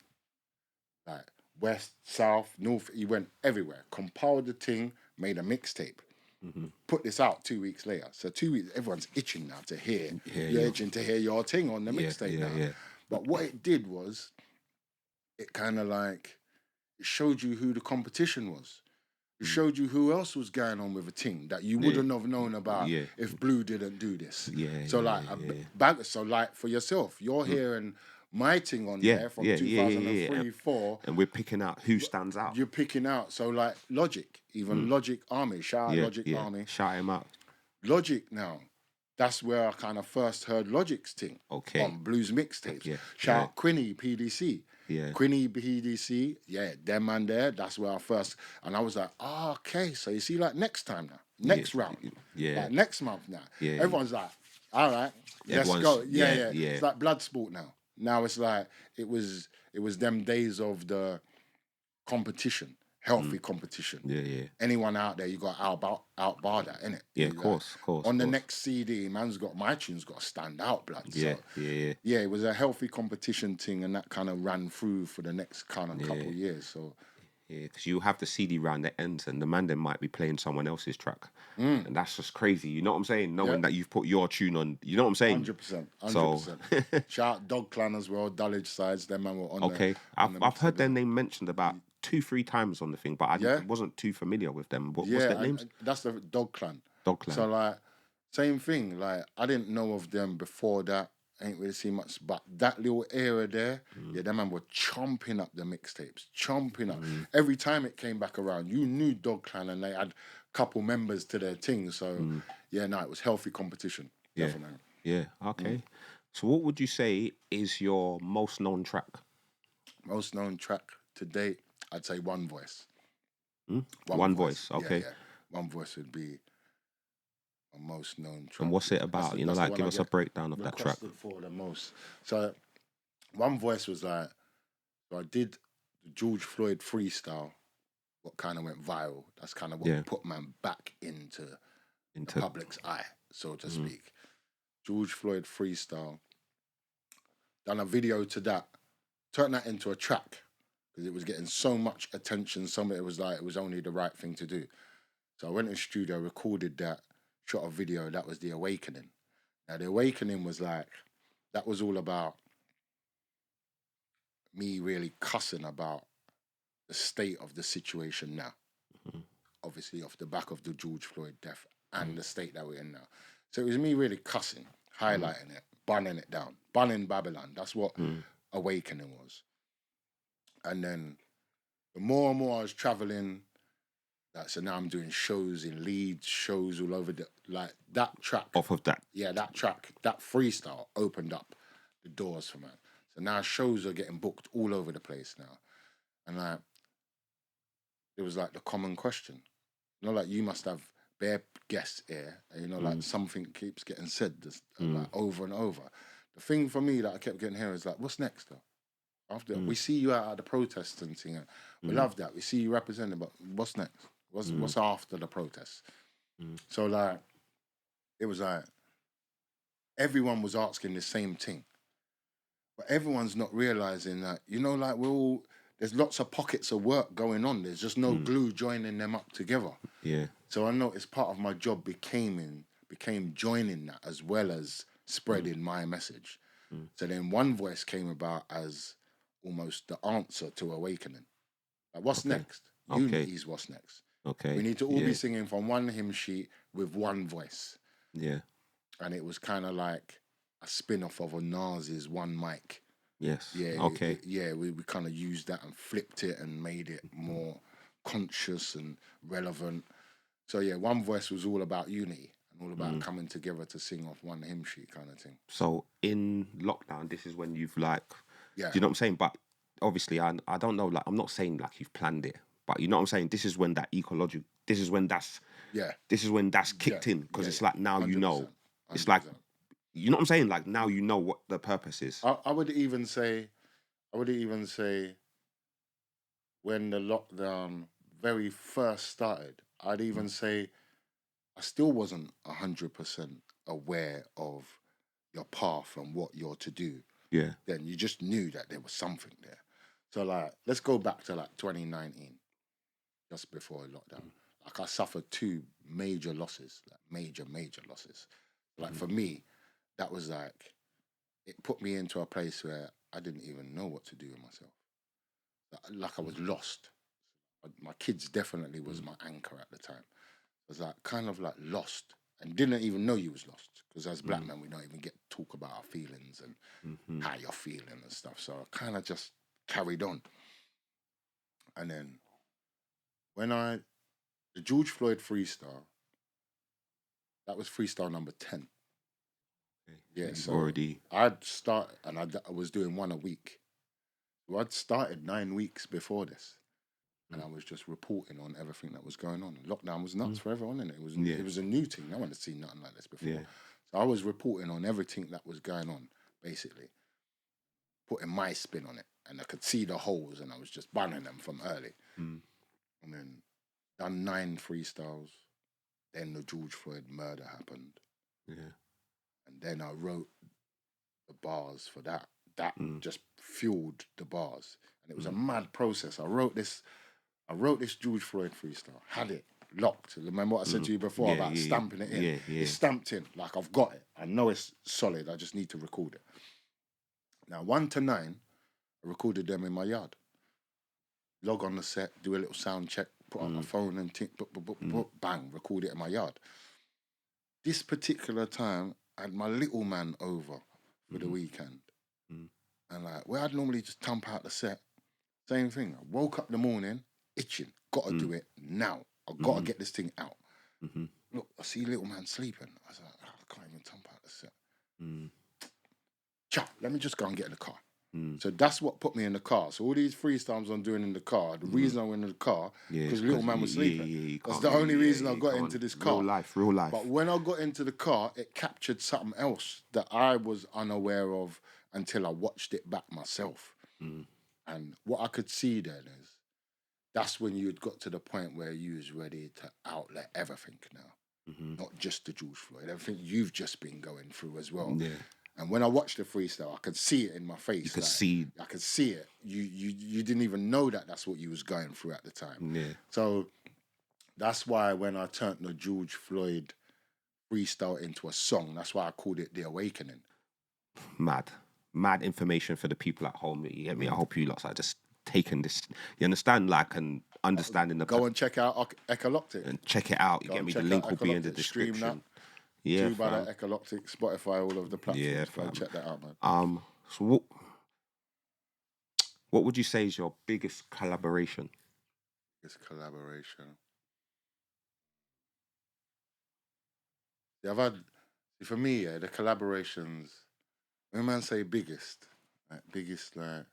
Like west, south, north, he went everywhere. Compiled the thing, made a mixtape. Put this out 2 weeks later. So 2 weeks, everyone's itching now to hear. You're itching to hear your thing on the mixtape now. Yeah. But what it did was, it kind of like, it showed you who the competition was. It showed you who else was going on with a thing that you wouldn't have known about if Blue didn't do this. So like for yourself, you're hearing my thing on there from 2003, 4. And we're picking out who stands out. You're picking out. So like Logic, even Logic Army, shout out Logic Army. Shout him out. Logic now. That's where I kind of first heard Logic's thing on Blues mixtapes. Shout out Quinny PDC. Quinny PDC, them man there. That's where I first, and I was like, okay. So you see, like next time now, next round, like next month now, everyone's like, all right, let's go. It's like blood sport now. Now it's like it was them days of the competition. Healthy competition. Anyone out there, you got outbar that, innit? Yeah, of course. On the next CD, my tune's got to stand out, blood. Yeah, it was a healthy competition thing, and that kind of ran through for the next kind of couple of years. So because you have the CD round that ends, and the man then might be playing someone else's track, and that's just crazy. You know what I'm saying? Knowing that you've put your tune on, you know what I'm saying? 100%. So shout out Dog Clan as well, Dulwich Sides. Them man were on. Okay, I've heard their name mentioned about 2-3 times on the thing, but I wasn't too familiar with them. What's their names? That's the Dog Clan. Dog Clan. So like, same thing. Like I didn't know of them before that. I ain't really seen much, but that little era there, them man were chomping up the mixtapes, chomping up. Every time it came back around, you knew Dog Clan, and they had a couple members to their team. So it was healthy competition. Definitely. Yeah. Okay. So what would you say is your most known track? Most known track to date, I'd say One Voice. One Voice. Okay. Yeah. One Voice would be my most known track. And what's it about? Give us a breakdown of that track. For the most. So One Voice was like, so I did the George Floyd freestyle, what kind of went viral. That's kind of what put man back into the public's eye, so to speak. George Floyd freestyle. Done a video to that. Turned that into a track because it was getting so much attention. It was like it was only the right thing to do. So I went in the studio, recorded that, shot a video. That was The Awakening. Now The Awakening was like, that was all about me really cussing about the state of the situation now. Obviously off the back of the George Floyd death and the state that we're in now. So it was me really cussing highlighting it, bunning it down, bunning Babylon. That's what Awakening was. And then the more and more I was traveling, so now I'm doing shows in Leeds, shows all over that track. Off of that. Yeah, that track, that freestyle opened up the doors for man. So now shows are getting booked all over the place now. And like, it was like the common question. You know, like you must have bare guests here, and you know, like something keeps getting said like over and over. The thing for me that I kept getting here is like, what's next though? After we see you out at the protests and thing, we love that. We see you representing, but what's next? What's after the protests? So like, it was like everyone was asking the same thing, but everyone's not realizing that, you know, like there's lots of pockets of work going on. There's just no glue joining them up together. Yeah. So I noticed part of my job became joining that as well as spreading my message. So then One Voice came about as almost the answer to Awakening. Like, what's next? Unity's what's next. Okay. We need to all be singing from one hymn sheet with one voice. Yeah. And it was kind of like a spin-off of a Nas's One Mic. Yes. Yeah. Okay. We kind of used that and flipped it and made it more conscious and relevant. So yeah, One Voice was all about unity and all about coming together to sing off one hymn sheet kind of thing. So in lockdown, this is when you've like, Yeah. do you know what I'm saying? But obviously, I don't know, like, I'm not saying like you've planned it, but you know what I'm saying? This is when that ecological, this is when that's kicked in, because it's like now 100%, you know. 100%. It's like, you know what I'm saying? Like now you know what the purpose is. I would even say when the lockdown very first started, I'd even say I still wasn't 100% aware of your path and what you're to do. Yeah. Then you just knew that there was something there. So like, let's go back to like 2019, just before lockdown. Like I suffered two major losses, like major losses. Like for me, that was like, it put me into a place where I didn't even know what to do with myself. Like I was lost. My kids definitely was my anchor at the time. I was like kind of like lost and didn't even know you was lost, because as black men we don't even get to talk about our feelings and how you're feeling and stuff. So I kind of just carried on. And then when the George Floyd freestyle, that was freestyle number 10. Yeah, so already. I'd start, and I was doing one a week. So I'd started 9 weeks before this, and I was just reporting on everything that was going on. Lockdown was nuts for everyone, and it was a new thing. No one had seen nothing like this before. Yeah. So I was reporting on everything that was going on, basically, putting my spin on it, and I could see the holes, and I was just banning them from early. And then done 9 freestyles. Then the George Floyd murder happened. Yeah. And then I wrote the bars for that. That just fueled the bars. And it was a mad process. I wrote this George Floyd freestyle, had it locked. Remember what I said to you before about stamping it in? Yeah. It's stamped in, like I've got it. I know it's solid, I just need to record it. Now, 1 to 9, I recorded them in my yard. Log on the set, do a little sound check, put on my phone and bang, record it in my yard. This particular time, I had my little man over for the weekend. And like, where I'd normally just thump out the set, same thing. I woke up in the morning, itching, gotta do it now. I've got to get this thing out. Look, I see little man sleeping. I was like, I can't even thump out the set. Chap, let me just go and get in the car. So that's what put me in the car. So all these freestyles I'm doing in the car, the reason I went in the car, because little man was sleeping. That's the only reason I got into this car. Real life. But when I got into the car, it captured something else that I was unaware of until I watched it back myself. And what I could see then is, that's when you had got to the point where you was ready to outlet everything now. Not just the George Floyd, everything you've just been going through as well. Yeah. And when I watched the freestyle, I could see it in my face. You could see. I could see it. You didn't even know that that's what you was going through at the time. Yeah. So that's why when I turned the George Floyd freestyle into a song, that's why I called it The Awakening. Mad information for the people at home. You get me? I hope you lots are just taking this. You understand, like, and understanding the. Go and check out Ecoloctic. And check it out. You get me? The link will be in the description. Yeah, Two Badda, fam. Ecoloctic, Spotify, all of the platforms. Yeah, Go fam. check that out, man. So what would you say is your biggest collaboration? It's collaboration. Yeah, for me, yeah, the collaborations. When man say biggest, like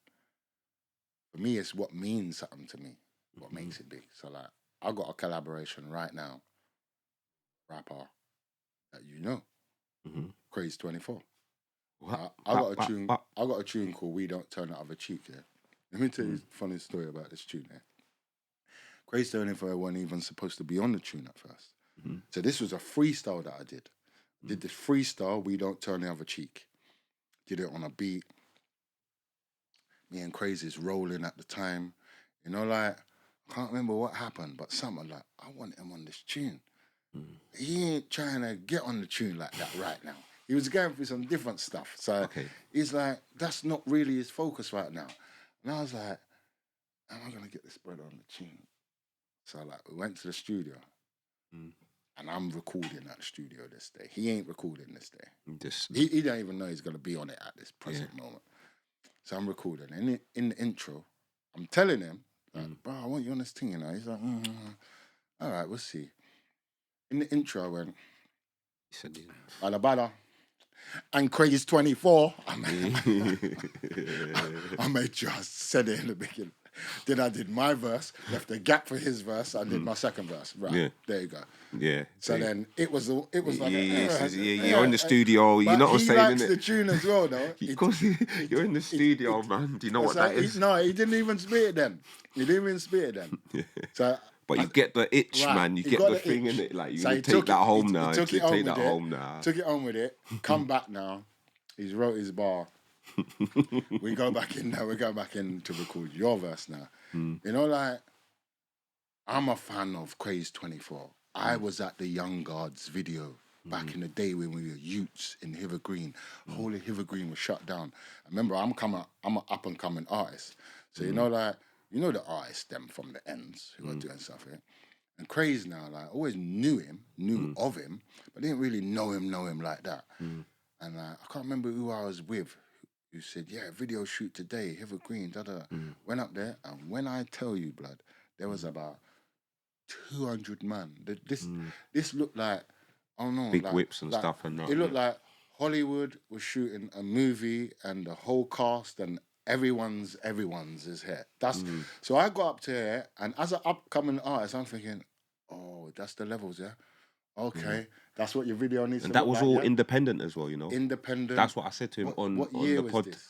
for me, it's what means something to me. What makes it big. So like, I got a collaboration right now. Rapper that you know, Mm-hmm. Craze 24. What? I got a tune. I got a tune called "We Don't Turn the Other Cheek." Yeah, let me tell you a funny story about this tune. Yeah, Craze 24 wasn't even supposed to be on the tune at first. Mm-hmm. So this was a freestyle that I did. Did this freestyle, "We Don't Turn the Other Cheek." Did it on a beat. Me and Crazy's rolling at the time. You know, like, I can't remember what happened, but something like, I want him on this tune. He ain't trying to get on the tune like that right now. He was going through some different stuff. So he's like, that's not really his focus right now. And I was like, am I going to get this brother on the tune? So like, we went to the studio. And I'm recording at the studio this day. He ain't recording this day. He don't even know he's going to be on it at this present moment. So I'm recording. And in the intro, I'm telling him, like, bro, I want you on this thing, you know. He's like, all right, we'll see. In the intro, I went, Badda and Craze 24. I made just said it in the beginning. Then I did my verse, left a gap for his verse. I did my second verse. Right, there you go. Yeah. So then it was like you're in the studio. You know what I'm saying? He likes the tune as well, though. Because you're in the studio, man. Do you know what that is? No, he didn't even spit it then. He didn't even spit it then. So, but you get the itch, man. You get the thing in it. Like, you take that home now. Took it home with it. Come back now. He's wrote his bar. We go back in now. We go back in to record your verse now. You know, like, I'm a fan of Craze 24. I was at the Young Guards video back in the day when we were youths in Hither Green. Whole of Hither Green was shut down. Remember, I'm an up and coming artist. So you know, like, you know the artists them from the ends who are doing stuff here. And Craze now, like, I always knew of him, but didn't really know him like that. And I can't remember who I was with who said, yeah, video shoot today, Hither Green, Went up there, and when I tell you, blood, there was about 200 man. This looked like, I don't know, big like, whips and stuff and that. It looked like Hollywood was shooting a movie and the whole cast and everyone's is here. So I got up to here, and as an upcoming artist, I'm thinking, oh, that's the levels, yeah. Okay, that's what your video needs. And to that was look all like, yeah? Independent as well, you know. Independent. That's what I said to him on the pod. Was this?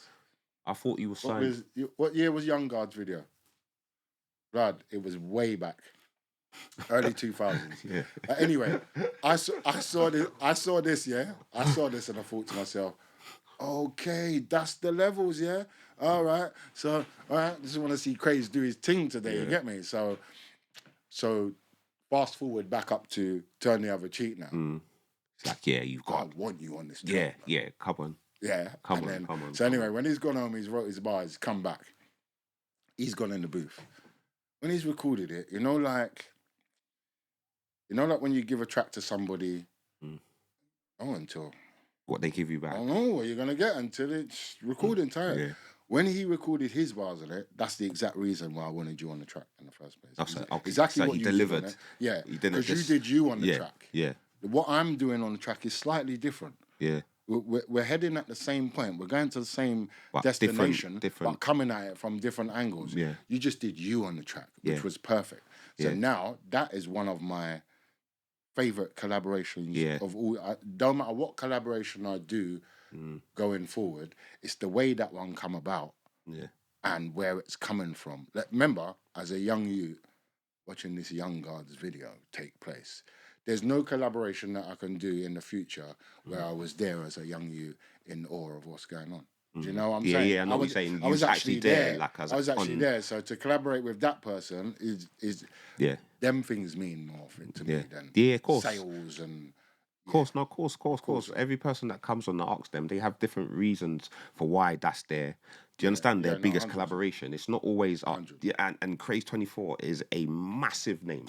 I thought he was signed. What year was Young Guard's video? Blood, it was way back. Early 2000s. Yeah. Anyway, I saw this, yeah. I saw this and I thought to myself, okay, that's the levels, yeah. All right. So, all right, just want to see Craze do his thing today, you get me? So fast forward back up to Turn the Other Cheek now. It's like, yeah, you've got. I want you on this track. track. Yeah, come on. Yeah. Come on. So anyway, when he's gone home, he's wrote his bars, come back. He's gone in the booth. When he's recorded it, you know, like when you give a track to somebody, until what they give you back. I don't know what you're gonna get until it's recording time. Yeah. When he recorded his bars on it, that's the exact reason why I wanted you on the track in the first place. Exactly what he you delivered. Did yeah, because you did you on the track. Yeah. What I'm doing on the track is slightly different. Yeah. We're heading at the same point. We're going to the same destination, different. but coming at it from different angles. Yeah. You just did you on the track, which was perfect. So now that is one of my favorite collaborations of all. Don't matter what collaboration I do going forward, it's the way that one come about and where it's coming from. Like, remember, as a young youth, watching this Young Guards video take place, there's no collaboration that I can do in the future where I was there as a young youth in awe of what's going on. Do you know what I'm saying? Yeah, I know what you're saying. I was actually there. I was actually there. So to collaborate with that person is them things mean more to me than of course. sales and. Of course. Every person that comes on the Ask Them, they have different reasons for why that's their. Do you understand their biggest 100%. Collaboration? It's not always and Craze 24 is a massive name.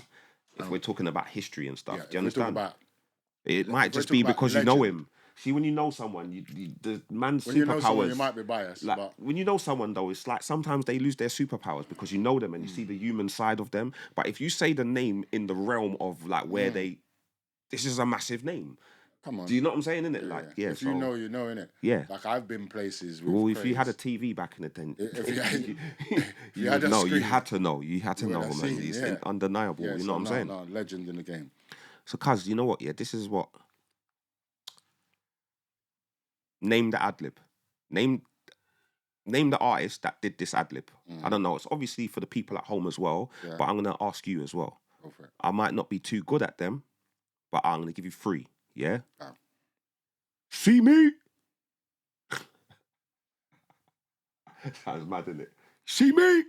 If we're talking about history and stuff, do you understand? It might If we're just be talking about because you know legend, him. See, when you know someone, the man's when you know someone, you superpowers. might be biased, Like but when you know someone though, it's like sometimes they lose their superpowers because you know them and you see the human side of them. But if you say the name in the realm of like where this is a massive name. come on. Do you know what I'm saying? In it, Yeah, like yeah. yeah. If so you know, you know, innit? yeah. Like I've been places with Well, if you had a craze. TV back in the day, If you had, you had would a know. You screen, had to know. You had to you would know, have man. seen, It's yeah. undeniable. Yeah, You know so what I'm saying? no, legend in the game. So, cuz, you know what? Yeah, this is what. Name the adlib. Name the artist that did this adlib. I don't know. It's obviously for the people at home as well, Yeah. but I'm gonna ask you as well. Go for it. I might not be too good at them, but I'm gonna give you 3. Yeah. Ah. See me? Sounds mad, isn't it? See me?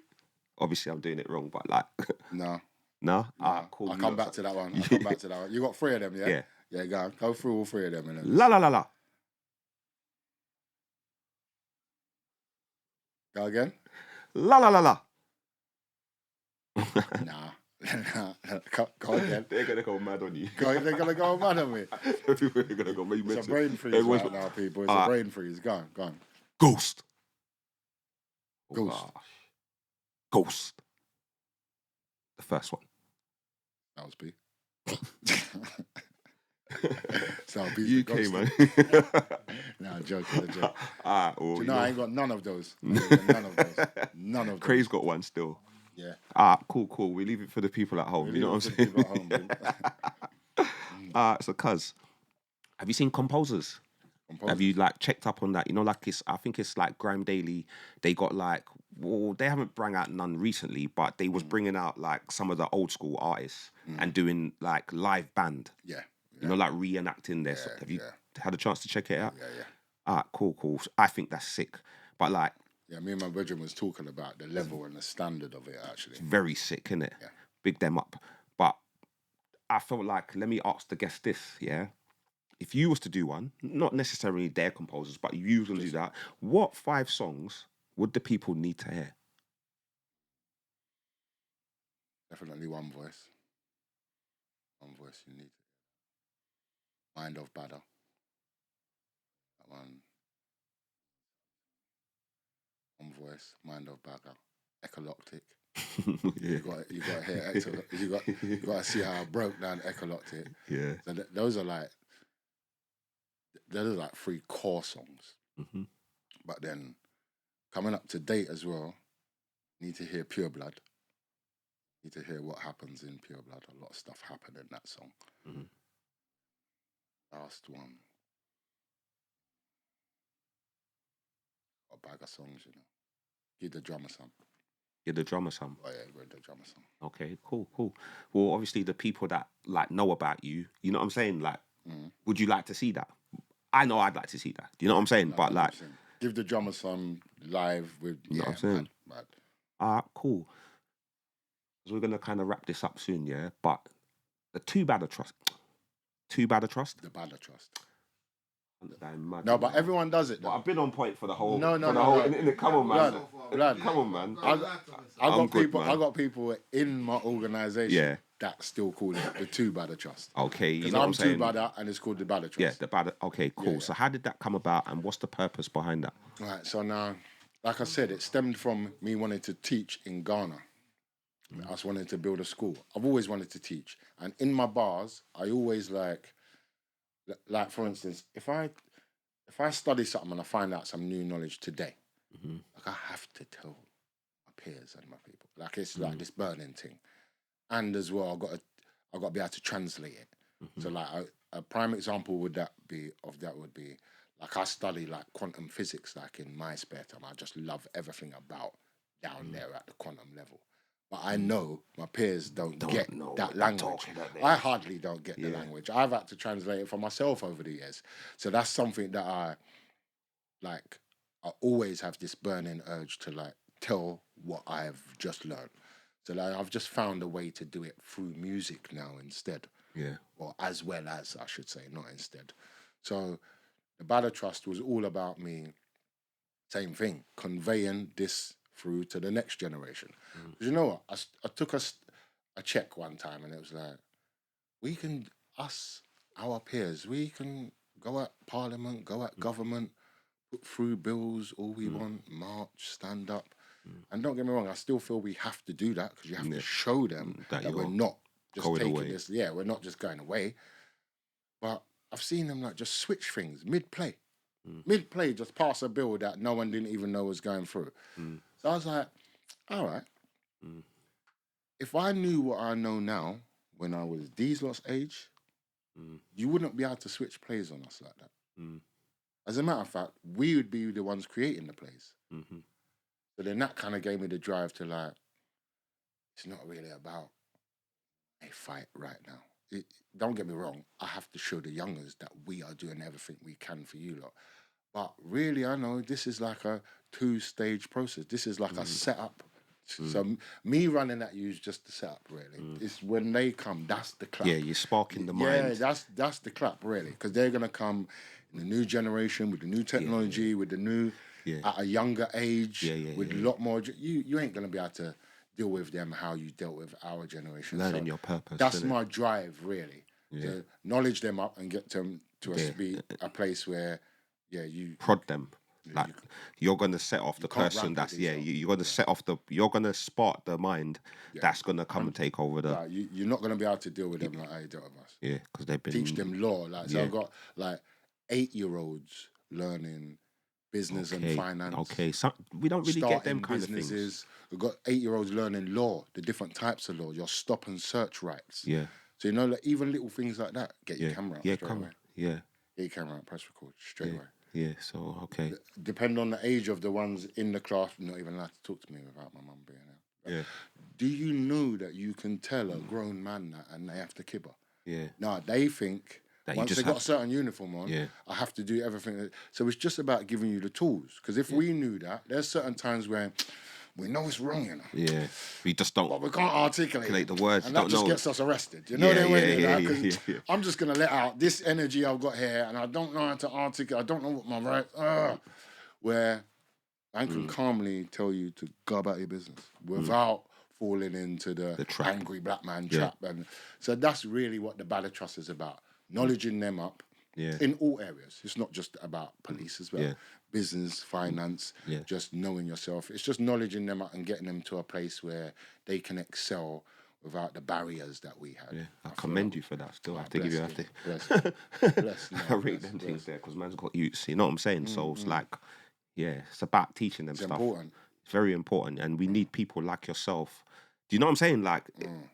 Obviously, I'm doing it wrong, but like, No. no. No. Cool. I'll You come lot- back to that one. I'll come back to that one. You got 3 of them, yeah? Yeah. Yeah, go through all 3 of them. And then La la la la. go again? La la la la. Nah. Go again. They're gonna go mad on you. They're going to go mad on me. They're gonna go. It's a brain freeze right now, people. It's a brain freeze. Go on. Ghost. Oh, Ghost. gosh. Ghost. The first one. That was B. So B's the UK, ghost. man. Nah, I'm joking. Well, Do you know, I ain't got none of those. None of those. Craig's got one still. Yeah. Cool. We leave it for the people at home. We You know what leave I'm it for the saying? people at home, So, cuz, have you seen Composers? Have you like checked up on that? You know, like I think it's like Grime Daily. They got like, well, they haven't bring out none recently, but they was bringing out like some of the old school artists and doing like live band. Yeah. You know, like reenacting this. Yeah, Have you yeah. had a chance to check it out? Yeah. Cool. I think that's sick. But like, Yeah, me and my brethren was talking about the level and the standard of it, actually. very sick, innit? Yeah. Big them up. But I felt like, let me ask the guest this, yeah? If you was to do one, not necessarily their composers, but you was going to do that, what 5 songs would the people need to hear? Definitely one voice. One voice you need. Mind of Badda. That one. One voice. Mind of Badda. Ecoloctic. Yeah. You got to hear you got to see how I broke down Ecoloctic. Yeah. So those are like 3 core songs. Mm-hmm. But then coming up to date as well, need to hear Pure Blood. Need to hear what happens in Pure Blood. A lot of stuff happened in that song. Mm-hmm. Last one. A bag of songs, you know. Give the drummer some. You're the drummer, some. Oh yeah, give the drummer some. Okay, cool. Well, obviously the people that like know about you, you know what I'm saying? Like, would you like to see that? I know I'd like to see that. Do you know what I'm saying? No, but like, give the drummer some live with. You know what I'm saying? Mad. Cool. So we're gonna kind of wrap this up soon, yeah. But the Badda Trust. The Badda Trust. No, but everyone does it. But Though. I've been on point for the whole. No. Come on, man. Blood. Come on, man. I got people in my organisation Yeah. that still call it the Badda Trust. Okay, you Because know what I'm I'm saying. Badda and it's called the Badda Trust. Yeah, the Badda. Okay, cool. Yeah. So how did that come about, and what's the purpose behind that? Right. So now, like I said, it stemmed from me wanting to teach in Ghana. I just wanted to build a school. I've always wanted to teach, and in my bars, I always like for instance, if I study something and I find out some new knowledge today, like I have to tell my peers and my people. Like it's like this burning thing, and as well, I got to be able to translate it. So like a prime example would be like I study like quantum physics, like in my spare time. I just love everything about down there at the quantum level. But I know my peers don't get that language. I hardly don't get the language. I've had to translate it for myself over the years. So that's something that I always have this burning urge to like tell what I've just learned. So like I've just found a way to do it through music now instead. Yeah. Or as well as, I should say, not instead. So the Badda Trust was all about me, same thing, conveying this through to the next generation. Because you know what? I took a check one time and it was like, us our peers, we can go at parliament, go at government, put through bills all we want, march, stand up. And don't get me wrong, I still feel we have to do that because you have to show them That that we're you're not just going taking away. this. Yeah, we're not just going away. But I've seen them like just switch things mid-play. Mid-play, just pass a bill that no one didn't even know was going through. So I was like, all right. If I knew what I know now when I was these lot's age, you wouldn't be able to switch plays on us like that. As a matter of fact, we would be the ones creating the plays. So then that kind of gave me the drive to like, it's not really about a fight right now. Don't get me wrong, I have to show the youngers that we are doing everything we can for you lot. But really, I know this is like a 2-stage process. This is like a setup. So me running at you is just the setup, really. It's when they come, that's the clap. Yeah, you're sparking the mind. Yeah, that's the clap, really. Because they're going to come in the new generation with the new technology, with the new, at a younger age, with a lot more. You ain't going to be able to deal with them how you dealt with our generation. Learning your purpose. That's my drive, really. To knowledge them up and get them to a place where, you prod them. Like you're gonna set off the person that's you're gonna set off you're gonna spark the mind that's gonna come and take over the. Like, you're not gonna be able to deal with them like how you dealt with us. Yeah, because they've been teach them law. Like so, I've got like 8-year-olds learning business and finance. Okay, so we don't really get them kind businesses. of things. We've got 8-year-olds learning law, the different types of law, your stop and search rights. Yeah. So like even little things like that. Get your camera out straight away. Yeah. Get your camera out, press record straight away. Yeah, so, okay. Depend on the age of the ones in the class, not even allowed to talk to me without my mum being there. Yeah. Do you know that you can tell a grown man that and they have to kibber? Yeah. No, they think that once they got a certain uniform on, I have to do everything. So it's just about giving you the tools. Because if we knew that, there's certain times where we know it's wrong, you know. Yeah. We just don't. But we can't articulate the words. And that just gets us arrested. You know what I mean? Because I'm just going to let out this energy I've got here and I don't know how to articulate. I don't know what my right... where I can calmly tell you to go about your business without falling into the angry black man trap. And so that's really what the Badda Trust is about. Knowledging them up in all areas. It's not just about police as well. Yeah. Business, finance, just knowing yourself. It's just knowledging them up and getting them to a place where they can excel without the barriers that we had. Yeah, I commend you for that still. I have to give you Bless. I rate them things there because man's got youths, you know what I'm saying? So it's like, it's about teaching them stuff. Important. It's very important. And we need people like yourself. Do you know what I'm saying? Like,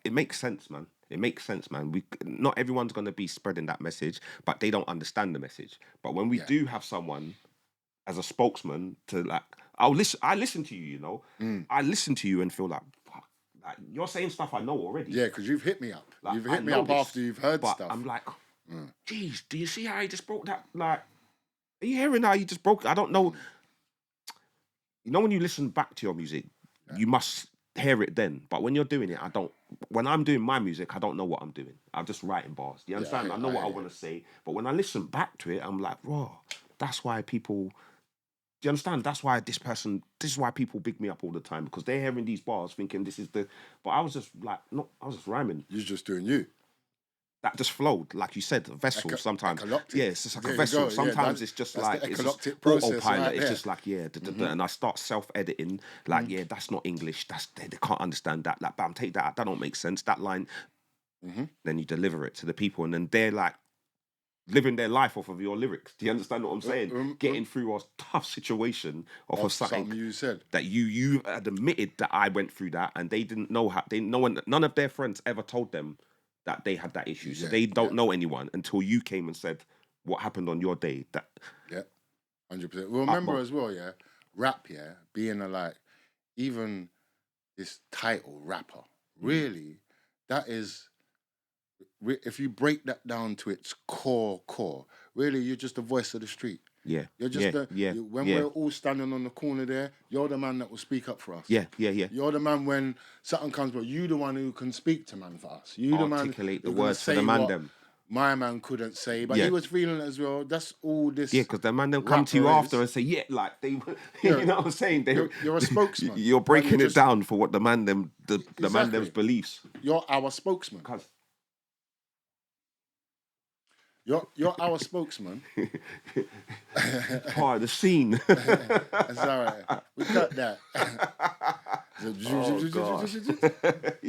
it makes sense, man. It makes sense, man. Not everyone's going to be spreading that message, but they don't understand the message. But when we do have someone as a spokesman to like, I listen to you, you know. I listen to you and feel like, fuck, like you're saying stuff I know already. Yeah, because you've hit me up. Like, you've hit me up after you've heard but stuff. I'm like, geez, do you see how he just broke that? Like, are you hearing how he just broke it? I don't know. You know when you listen back to your music, you must hear it then. But when you're doing it, when I'm doing my music, I don't know what I'm doing. I'm just writing bars. Do you understand? I know what I want to say. But when I listen back to it, I'm like, raw. That's why people... Do you understand? That's why this is why people big me up all the time, because they're hearing these bars thinking this is the... But I was just like, no, I was just rhyming. You're just doing you. That just flowed, like you said, a vessel sometimes. Ecoloctic. Yeah, it's just like a vessel. Sometimes it's just like the it's Ecoloctic just process autopilot. right It's there. just like and I start self-editing. Like that's not English. They can't understand that. Like, bam, take that out. That don't make sense. That line. Then you deliver it to the people, and then they're like living their life off of your lyrics. Do you understand what I'm saying? Getting through a tough situation off of something you said that you had admitted that I went through that, and they didn't know how. None of their friends ever told them that they had that issue. So they don't know anyone until you came and said what happened on your day. That 100%. Well, remember as well, rap, being a like, even this title, rapper, really, that is, if you break that down to its core, really, you're just the voice of the street. Yeah. You're just when we're all standing on the corner there, you're the man that will speak up for us. Yeah. You're the man when something comes, but you the one who can speak to man for us. You the man articulate the words for the man them. My man couldn't say, but he was feeling it as well. That's all this. Yeah, because the man them come to you after and say, like they, you know what I'm saying? You're a spokesman. You're breaking it down for what the man them, the man them's beliefs. You're our spokesman. You're our spokesman. Part of the scene. That's all right. We cut that. Oh, gosh.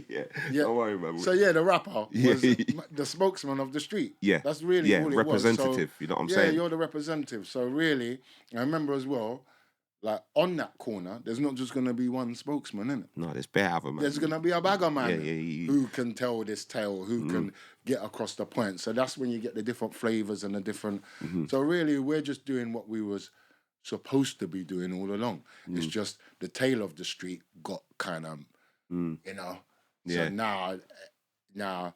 Yeah. Yeah. Don't worry, man. So yeah, the rapper Yeah. was the spokesman of the street. Yeah. That's really Yeah, all it was. representative, So, you know what I'm yeah, saying? you're the representative. So really, I remember as well, like on that corner, there's not just gonna be one spokesman, innit? No, there's bare other man. There's gonna be a bagger man Yeah. who can tell this tale, who can get across the point. So that's when you get the different flavors and the different. So really, we're just doing what we was supposed to be doing all along. It's just the tail of the street got kind of, you know. Yeah. So now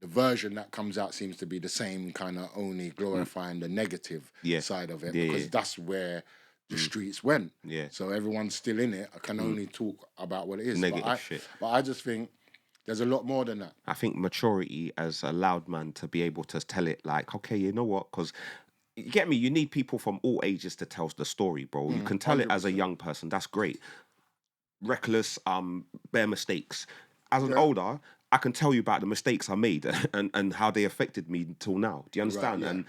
the version that comes out seems to be the same, kind of only glorifying the negative side of it, because that's where the streets went. Yeah. So everyone's still in it. I can only talk about what it is. Negative shit. But I just think there's a lot more than that. I think maturity as a loud man to be able to tell it like, okay, you know what? Because you get me, you need people from all ages to tell the story, bro. You can tell it as a 100%. young person. That's great. Reckless, bare mistakes. As an older, I can tell you about the mistakes I made and how they affected me until now. Do you understand? Right, yeah. And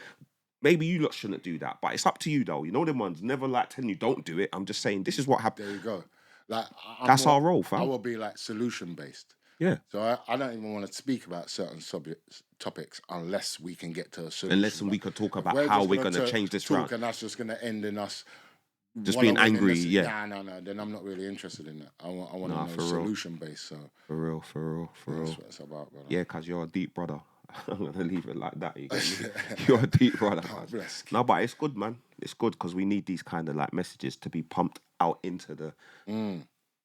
maybe you lot shouldn't do that, but it's up to you though. You know them ones never like telling you don't do it. I'm just saying this is what happened. There you go. Like That's our role, fam. I will be like solution based. Yeah. So I don't even want to speak about certain topics unless we can get to a solution. Unless we could talk If about we're how just we're gonna going to change this talk round. and that's just going to end in us Just being wallowing in angry, this. yeah. No. Then I'm not really interested in that. I want to Nah, know for real. solution based. So For real. that's what it's about, brother. Yeah, because you're a deep brother. I'm going to leave it like that. You get me? You're a deep brother. God man. bless. No, but it's good, man. It's good because we need these kind of like messages to be pumped out into the...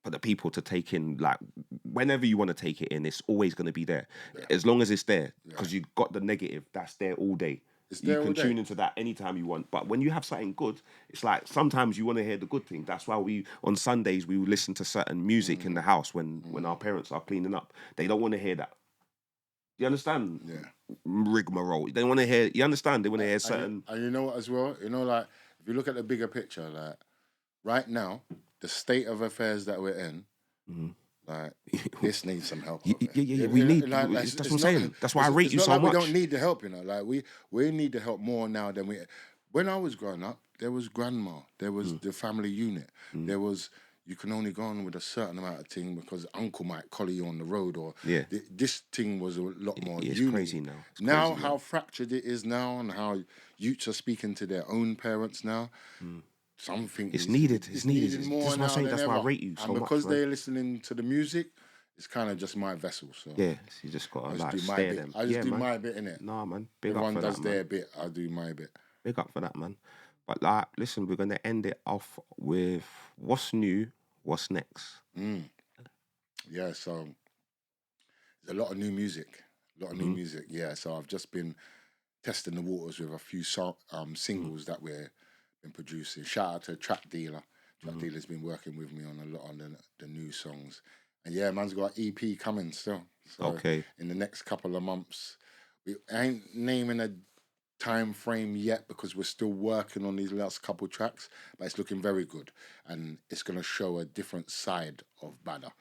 For the people to take in, like, whenever you want to take it in, it's always going to be there. As long as it's there, because you've got the negative, that's there all day. It's You there can all day. tune into that anytime you want. But when you have something good, it's like sometimes you want to hear the good thing. That's why on Sundays, we will listen to certain music in the house when our parents are cleaning up. They don't want to hear that. You understand? Yeah. Rigmarole. They want to hear, you understand? They want to hear certain... And you know what as well? You know, like, if you look at the bigger picture, like, right now, the state of affairs that we're in, like, this needs some help. Yeah. We need... that's what I'm saying. That's why I rate you so much. We don't need the help, you know. Like, we need the help more now than we... When I was growing up, there was grandma. There was the family unit. There was... You can only go on with a certain amount of thing because uncle might collar you on the road, or this thing was a lot more. It's unity. crazy now. It's Now, crazy, how fractured it is now, and how youths are speaking to their own parents now. Something It's needed. It's needed. needed more That's what I'm now saying. than That's why I ever. rate you so and much, because man. they're listening to the music, it's kind of just my vessel. So Yeah, so you just got to I like just do my stare bit. them. I just do man. my bit in it. Nah, man. Big Everyone up for does that, their man. bit. I do my bit. Big up for that, man. But like, listen, we're gonna end it off with what's new, what's next. Yeah, so there's a lot of new music. Yeah, so I've just been testing the waters with a few singles that we've been producing. Shout out to Track Dealer. Track Dealer's been working with me on a lot on the new songs. And yeah, man's got an EP coming still. So Okay. in the next couple of months, we ain't naming a time frame yet because we're still working on these last couple tracks, but it's looking very good. And it's going to show a different side of Badda.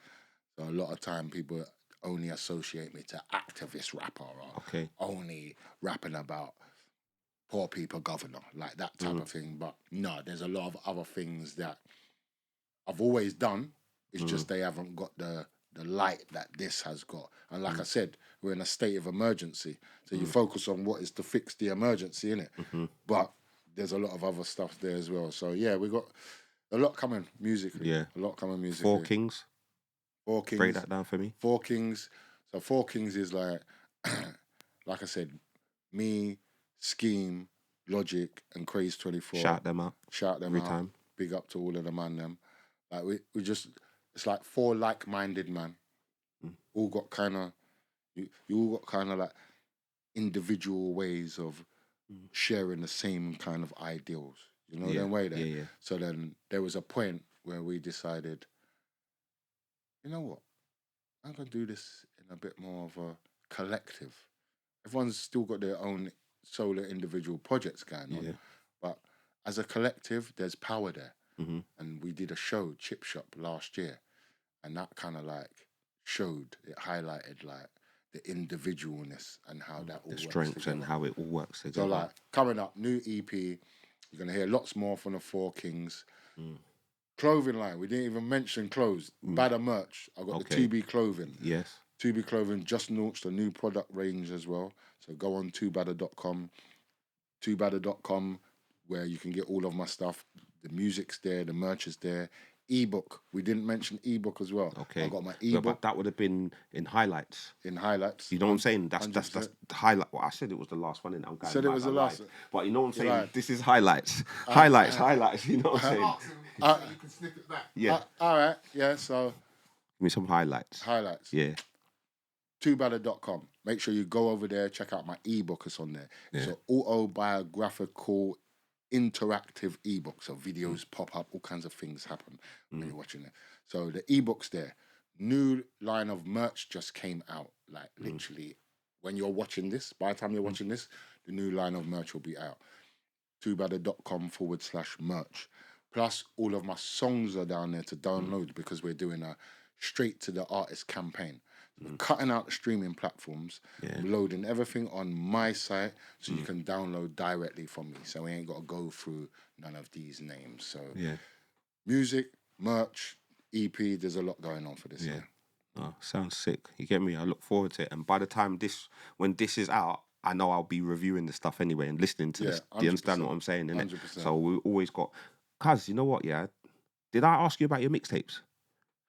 So a lot of time people only associate me to activist rapper or only rapping about poor people governor, like that type of thing. But no, there's a lot of other things that I've always done. It's just they haven't got the light that this has got. And like I said, we're in a state of emergency. So you focus on what is to fix the emergency, innit? But there's a lot of other stuff there as well. So yeah, we got a lot coming musically. Yeah. A lot coming musically. Four Kings. Break that down for me. Four Kings. So Four Kings is like, like I said, me, Scheme, Logic, and Craze 24. Shout them out. Every time. Big up to all of the man them. Like we just, it's like four like-minded man. All got kind of, you all got kind of like individual ways of sharing the same kind of ideals. You know that way there. Yeah. So then there was a point where we decided, you know what? I'm going to do this in a bit more of a collective. Everyone's still got their own solo individual projects going on. But as a collective, there's power there. And we did a show, Chip Shop, last year. And that kind of like showed, it highlighted like the individualness and how that all The works strengths together. and how it all works together. So like coming up, new EP, you're gonna hear lots more from the Four Kings. Clothing line, we didn't even mention clothes. Badda merch. I got the 2B clothing. Yes. 2B clothing just launched a new product range as well. So go on tobadda.com. Tobadda.com, where you can get all of my stuff. The music's there, the merch is there. Ebook. We didn't mention ebook as well. Okay. I got my Yeah, ebook but that would have been in highlights. in highlights. You know what I'm saying? That's 100%. the highlight. Well, I said it was the last one, and I'm going. Said it was the last. But you know what I'm saying? Right. This is highlights. Highlights. You know what I'm saying? Ask him, he said you can snip it back. Yeah. All right. Yeah. So Give me some highlights. Yeah. Yeah. Tobadda.com. Make sure you go over there, check out my ebook. It's on there. It's an autobiographical, interactive ebook. So videos pop up, all kinds of things happen when you're watching it. So the ebook's there. New line of merch just came out. Like literally, when you're watching this, by the time you're watching this, the new line of merch will be out. Tobadda.com/merch. Plus, all of my songs are down there to download because we're doing a straight to the artist campaign. We're cutting out the streaming platforms, loading everything on my site so you can download directly from me. So we ain't got to go through none of these names. So music, merch, EP, there's a lot going on for this year. Oh, sounds sick. You get me? I look forward to it. And by the time when this is out, I know I'll be reviewing the stuff anyway and listening to this. Do you understand what I'm saying? Innit? 100%. So we always got... Cuz, you know what, yeah? Did I ask you about your mixtapes?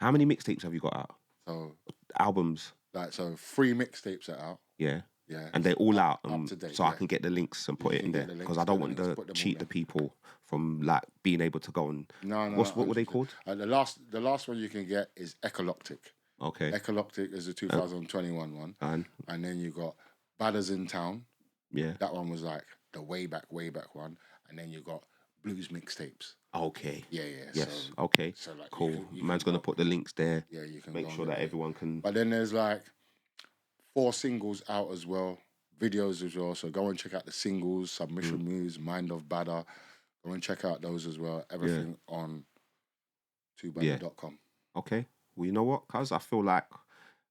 How many mixtapes have you got out? So, Albums? like, 3 mixtapes are out. Yeah. Yeah. And they're all out. Up to date, so I can get the links and put it in there. Because I don't want to cheat the people from like being able to go and... No. What were they called? The last one you can get is Ecoloctic. Okay. Ecologic is the 2021 one. And then you got Badda's in Town. Yeah. That one was like the way back one. And then you got Blues Mixtapes. Okay. Yeah. Yes. So, okay. So like cool. You Man's going to put the links there. Yeah, you can make sure that everyone can... But then there's like 4 singles out as well. Videos as well. So go and check out the singles, Submission Moves, Mind of Badda. Go and check out those as well. Everything on tobadda.com. Okay. Well, you know what, cuz? I feel like,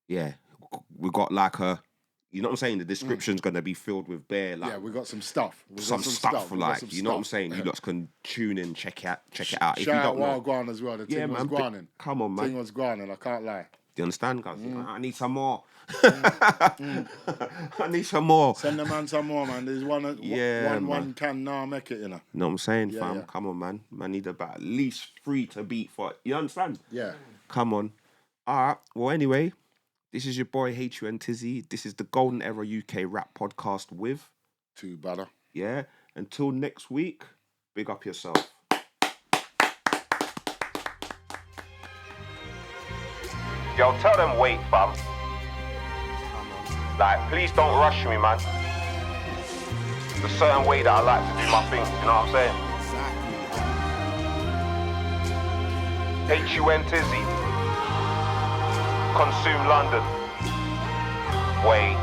we got like a... You know what I'm saying? The description's going to be filled with bare, like... Yeah, we got some stuff. Some stuff, like, you know what I'm saying? You lot can tune in, check it out. If you Shout don't out know... Wild Guan as well. The thing was Guanin. Come on, man. The thing was Guanin, I can't lie. Do you understand, guys? I need some more. I need some more. Send the man some more, man. There's one can now make it, you know. Know what I'm saying, Yeah, fam? yeah. Come on, man. Man need about at least 3 to beat for it. You understand? Yeah. Come on. All right. Well, anyway, this is your boy HUN Tizzy. This is the Golden Era UK Rap Podcast with... Tobadda. Yeah. Until next week, big up yourself. Yo, tell them wait, fam. Like, please don't rush me, man. There's a certain way that I like to do my things, you know what I'm saying? HUN Tizzy. Consume London. Wait.